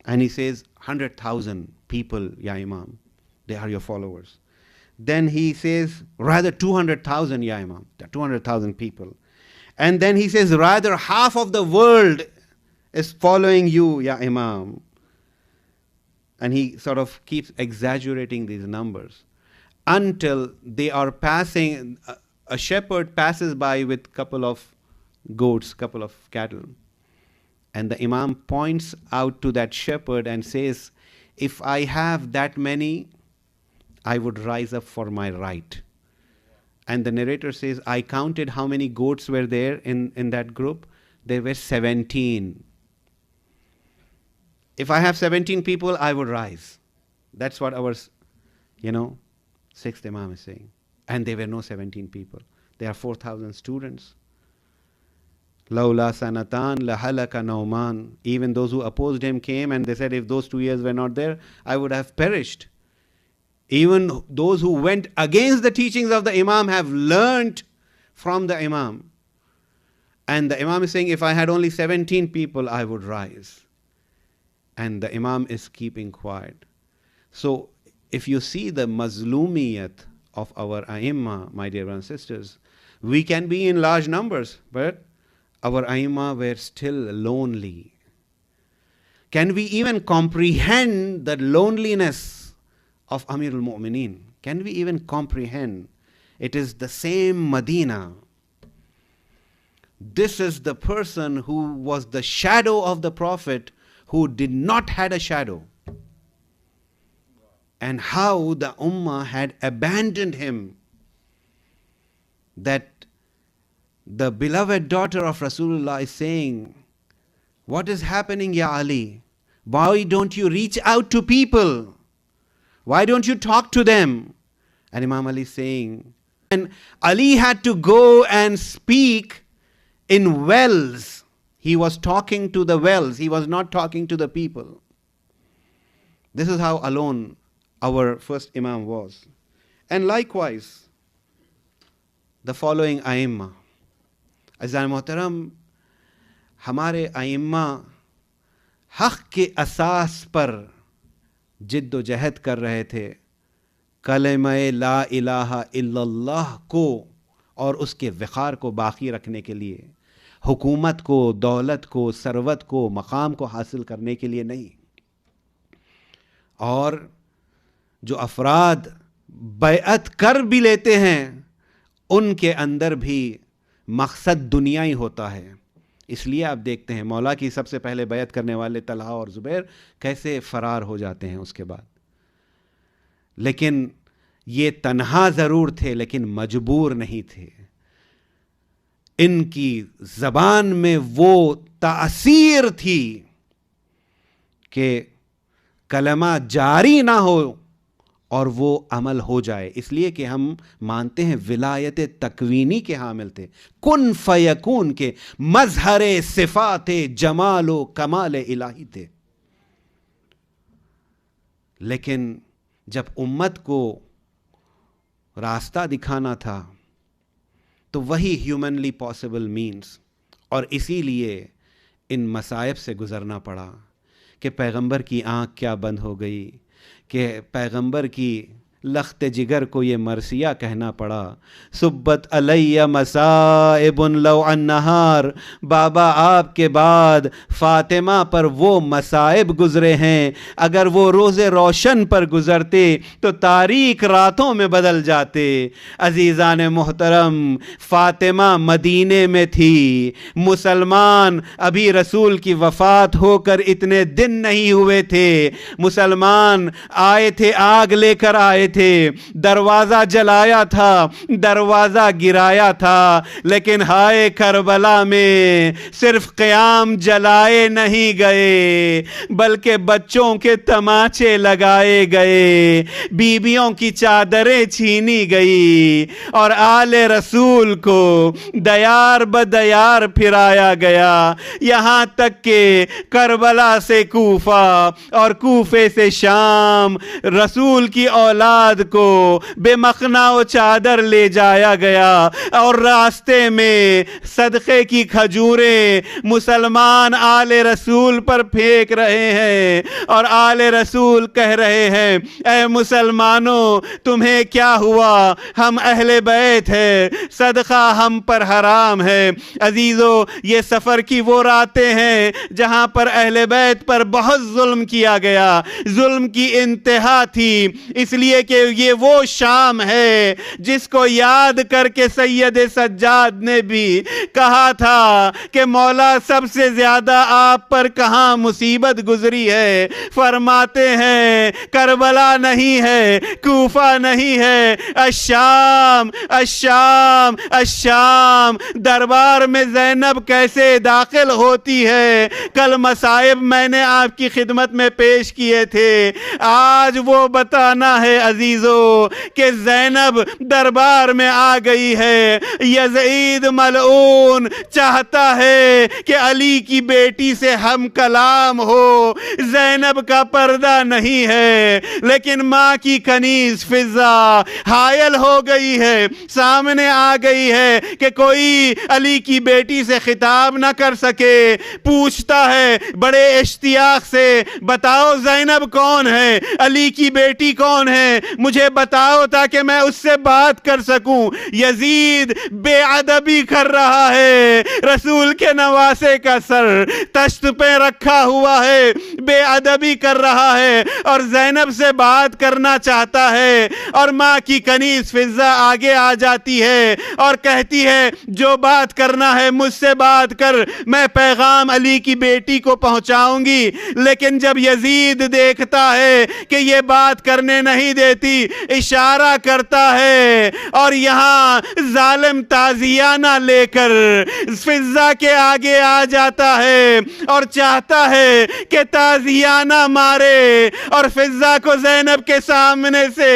And he says, 100,000 people, Ya Imam. They are your followers. Then he says, rather 200,000, Ya Imam. 200,000 people. And then he says, rather half of the world is following you, Ya Imam. And he sort of keeps exaggerating these numbers until they are passing, a shepherd passes by with couple of goats, couple of cattle. And the Imam points out to that shepherd and says, if I have that many, I would rise up for my right. And the narrator says, I counted how many goats were there in that group. There were 17. If I have 17 people, I would rise. That's what our, 6th Imam is saying. And there were no 17 people. There are 4,000 students. Laula sanatan lahalaka nauman. Even those who opposed him came and they said, if those 2 years were not there, I would have perished. Even those who went against the teachings of the Imam have learnt from the Imam. And the Imam is saying, if I had only 17 people, I would rise. And the Imam is keeping quiet. So if you see the mazlumiyat of our Aimma, my dear brothers and sisters, we can be in large numbers, but our Aimma were still lonely. Can we even comprehend the loneliness of Amirul Mu'mineen? Can we even comprehend? It is the same Medina. This is the person who was the shadow of the Prophet, who did not had a shadow. And how the Ummah had abandoned him. That the beloved daughter of Rasulullah is saying, what is happening, Ya Ali? Why don't you reach out to people? Why don't you talk to them? And Imam Ali is saying, and Ali had to go and speak in wells. He was talking to the wells. He was not talking to the people. This is how alone our first Imam was. And likewise, the following Aimma. Azan Muhtaram, ہمارے ائمہ حق کے اساس پر جد و جہد کر رہے تھے، کلمہ لا الہ الا اللہ کو اور اس کے وقار کو باقی رکھنے کے لیے، حکومت کو، دولت کو، ثروت کو، مقام کو حاصل کرنے کے لیے نہیں۔ اور جو افراد بیعت کر بھی لیتے ہیں ان کے اندر بھی مقصد دنیا ہی ہوتا ہے۔ اس لیے آپ دیکھتے ہیں مولا کی سب سے پہلے بیعت کرنے والے طلحہ اور زبیر کیسے فرار ہو جاتے ہیں اس کے بعد۔ لیکن یہ تنہا ضرور تھے لیکن مجبور نہیں تھے۔ ان کی زبان میں وہ تاثیر تھی کہ کلمہ جاری نہ ہو اور وہ عمل ہو جائے، اس لیے کہ ہم مانتے ہیں ولایت تکوینی کے حامل تھے، کن فیکون کے مظہر صفات جمال و کمال الہی تھے۔ لیکن جب امت کو راستہ دکھانا تھا تو وہی ہیومنلی پاسبل مینز، اور اسی لیے ان مصائب سے گزرنا پڑا کہ پیغمبر کی آنکھ کیا بند ہو گئی، کہ پیغمبر کی لخت جگر کو یہ مرثیہ کہنا پڑا، سبت علیہ مصائب لو النہار، بابا آپ کے بعد فاطمہ پر وہ مصائب گزرے ہیں، اگر وہ روز روشن پر گزرتے تو تاریک راتوں میں بدل جاتے۔ عزیزان محترم، فاطمہ مدینے میں تھی، مسلمان ابھی رسول کی وفات ہو کر اتنے دن نہیں ہوئے تھے، مسلمان آئے تھے، آگ لے کر آئے تھے، دروازہ جلایا تھا، دروازہ گرایا تھا، لیکن ہائے کربلا میں صرف قیام جلائے نہیں گئے بلکہ بچوں کے تماچے لگائے گئے، بیویوں کی چادریں چھینی گئی اور آل رسول کو دیار بدیار پھرایا گیا، یہاں تک کہ کربلا سے کوفہ اور کوفے سے شام رسول کی اولاد کو بے مخنا و چادر لے جایا گیا، اور راستے میں صدقے کی کھجوریں مسلمان آل رسول پر پھینک رہے ہیں، اور آل رسول کہہ رہے ہیں اے مسلمانوں تمہیں کیا ہوا، ہم اہل بیت ہے، صدقہ ہم پر حرام ہے۔ عزیزو، یہ سفر کی وہ راتیں ہیں جہاں پر اہل بیت پر بہت ظلم کیا گیا، ظلم کی انتہا تھی، اس لیے کہ یہ وہ شام ہے جس کو یاد کر کے سید سجاد نے بھی کہا تھا کہ مولا سب سے زیادہ آپ پر کہاں مصیبت گزری ہے، فرماتے ہیں کربلا نہیں ہے، کوفہ نہیں ہے، الشام الشام الشام۔ دربار میں زینب کیسے داخل ہوتی ہے، کل مصائب میں نے آپ کی خدمت میں پیش کیے تھے، آج وہ بتانا ہے عزیزو کہ زینب دربار میں آ گئی ہے، یزید ملعون چاہتا ہے کہ علی کی بیٹی سے ہم کلام ہو، زینب کا پردہ نہیں ہے، لیکن ماں کی کنیز فضا حائل ہو گئی ہے، سامنے آ گئی ہے کہ کوئی علی کی بیٹی سے خطاب نہ کر سکے، پوچھتا ہے بڑے اشتیاق سے بتاؤ زینب کون ہے، علی کی بیٹی کون ہے، مجھے بتاؤ تاکہ میں اس سے بات کر سکوں۔ یزید بے ادبی کر رہا ہے، رسول کے نواسے کا سر تشت پہ رکھا ہوا ہے، بے ادبی کر رہا ہے اور زینب سے بات کرنا چاہتا ہے، اور ماں کی کنیز فضا آگے آ جاتی ہے اور کہتی ہے جو بات کرنا ہے مجھ سے بات کر، میں پیغام علی کی بیٹی کو پہنچاؤں گی۔ لیکن جب یزید دیکھتا ہے کہ یہ بات کرنے نہیں دیتی، اشارہ کرتا ہے اور یہاں ظالم تازیانہ لے کر فضا کے آگے آ جاتا ہے اور چاہتا ہے کہ تازیانہ مارے اور فضا کو زینب کے سامنے سے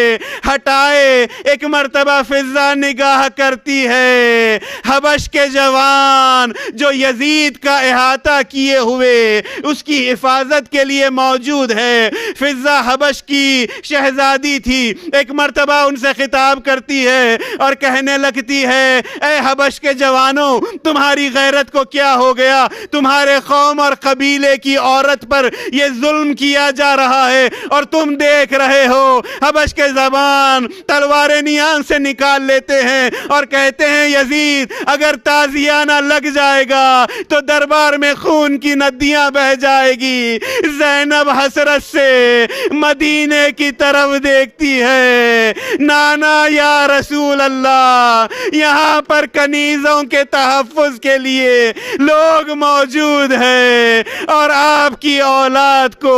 ہٹائے۔ ایک مرتبہ فضا نگاہ کرتی ہے، حبش کے جوان جو یزید کا احاطہ کیے ہوئے اس کی حفاظت کے لیے موجود ہے، فضا حبش کی شہزادی تھی، تھی، ایک مرتبہ ان سے خطاب کرتی ہے اور کہنے لگتی ہے اے حبش کے جوانوں، تمہاری غیرت کو کیا ہو گیا؟ تمہارے قوم اور قبیلے کی عورت پر یہ ظلم کیا جا رہا ہے اور تم دیکھ رہے ہو۔ حبش کے زبان تلوار نیان سے نکال لیتے ہیں اور کہتے ہیں یزید اگر تازیانہ لگ جائے گا تو دربار میں خون کی ندیاں بہ جائے گی۔ زینب حسرت سے مدینے کی طرف دیکھتی ہے، نانا یا رسول اللہ، یہاں پر کنیزوں کے تحفظ کے لیے لوگ موجود ہیں اور آپ کی اولاد کو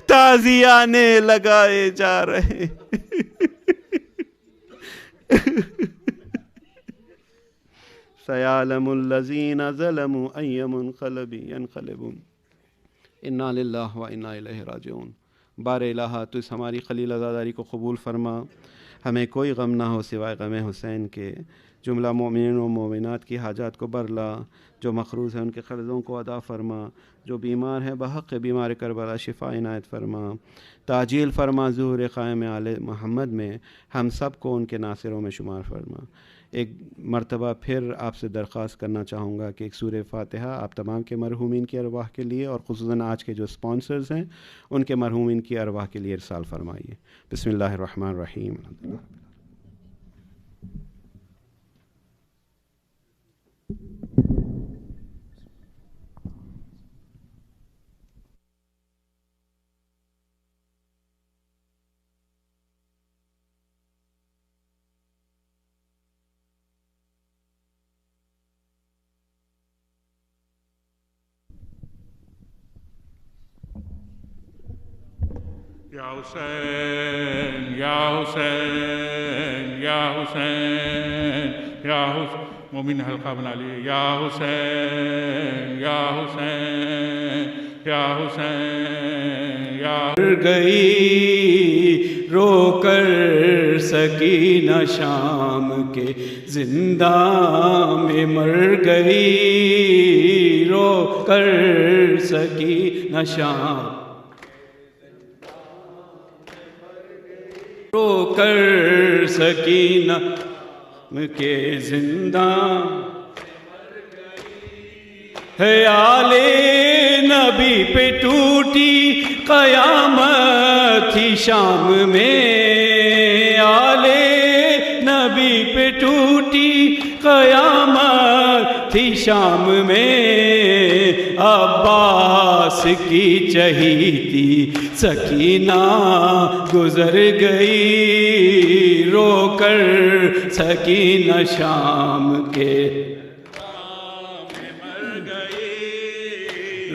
تازیانے لگائے جا رہے ہیں۔ سَيَعْلَمُ الَّذِينَ ظَلَمُوا أَيَّ مُنْقَلَبٍ يَنْقَلِبُونَ اِنَّا لِلَّهِ وَإِنَّا إِلَيْهِ رَاجِعُونَ۔ بار الہ تو اس ہماری خلیل عزاداری کو قبول فرما، ہمیں کوئی غم نہ ہو سوائے غم حسین کے۔ جملہ مومنین و مومنات کی حاجات کو برلا، جو مقروض ہیں ان کے قرضوں کو ادا فرما، جو بیمار ہیں بحق بیمار کربلا شفا عنایت فرما، تعجیل فرما ظہور قائم آل محمد میں ہم سب کو ان کے ناصروں میں شمار فرما۔ ایک مرتبہ پھر آپ سے درخواست کرنا چاہوں گا کہ ایک سورہ فاتحہ آپ تمام کے مرحومین کی ارواح کے لیے اور خصوصاً آج کے جو سپانسرز ہیں ان کے مرحومین کی ارواح کے لیے ارسال فرمائیے۔ بسم اللہ الرحمن الرحیم۔ یا حسین یا حسین یا حسین یا حسین، مومن حلقہ بنا لیے۔ یا حسین یا حسین یا حسین یا مر گئی رو کر سکینہ شام کے زنداں میں، مر گئی رو کر سکینہ شام رو کر سکینہ کے زنداں ہے، آل نبی پہ ٹوٹی قیامت تھی شام میں، آل نبی پہ ٹوٹی قیامت تھی شام میں، عباس کی چہیتی سکینہ گزر گئی رو کر سکینہ شام کے،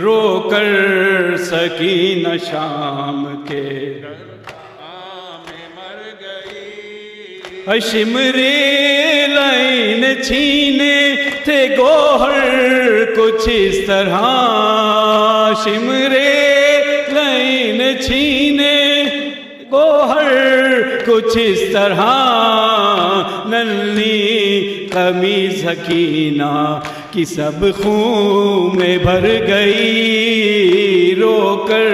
رو کر سکینہ شام کے، شمر لائن چھینے تھے گوہر کچھ اس طرح، شمر لائن چھینے گوہر کچھ اس طرح، ننھی قمیص حکینہ کی سب خون میں بھر گئی رو کر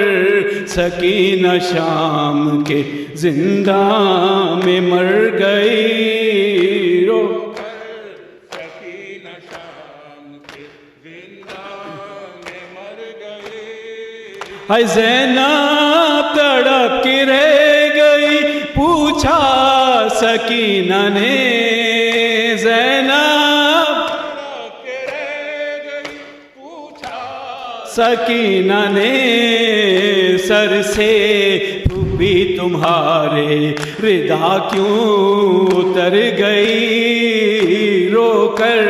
سکینہ شام کے زنداں میں، مر گئی رو کر سکینہ شام کے زنداں میں، مر گئی۔ ہے زینب تڑپ کے رہ گئی، پوچھا سکینہ نے، زینب تڑپ کے رہ گئی، پوچھا سکینہ نے، سر سے بھی تمہارے ردا کیوں اتر گئی رو کر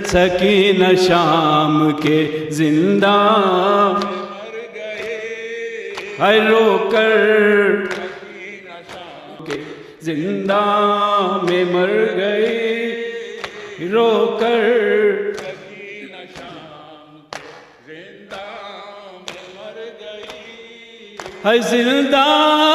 سکینہ شام کے زنداں مر گئے، ہے رو کر سکینہ شام کے زنداں میں مر گئے رو کر سکینہ شام کے زنداں میں مر گئی، ہے زنداں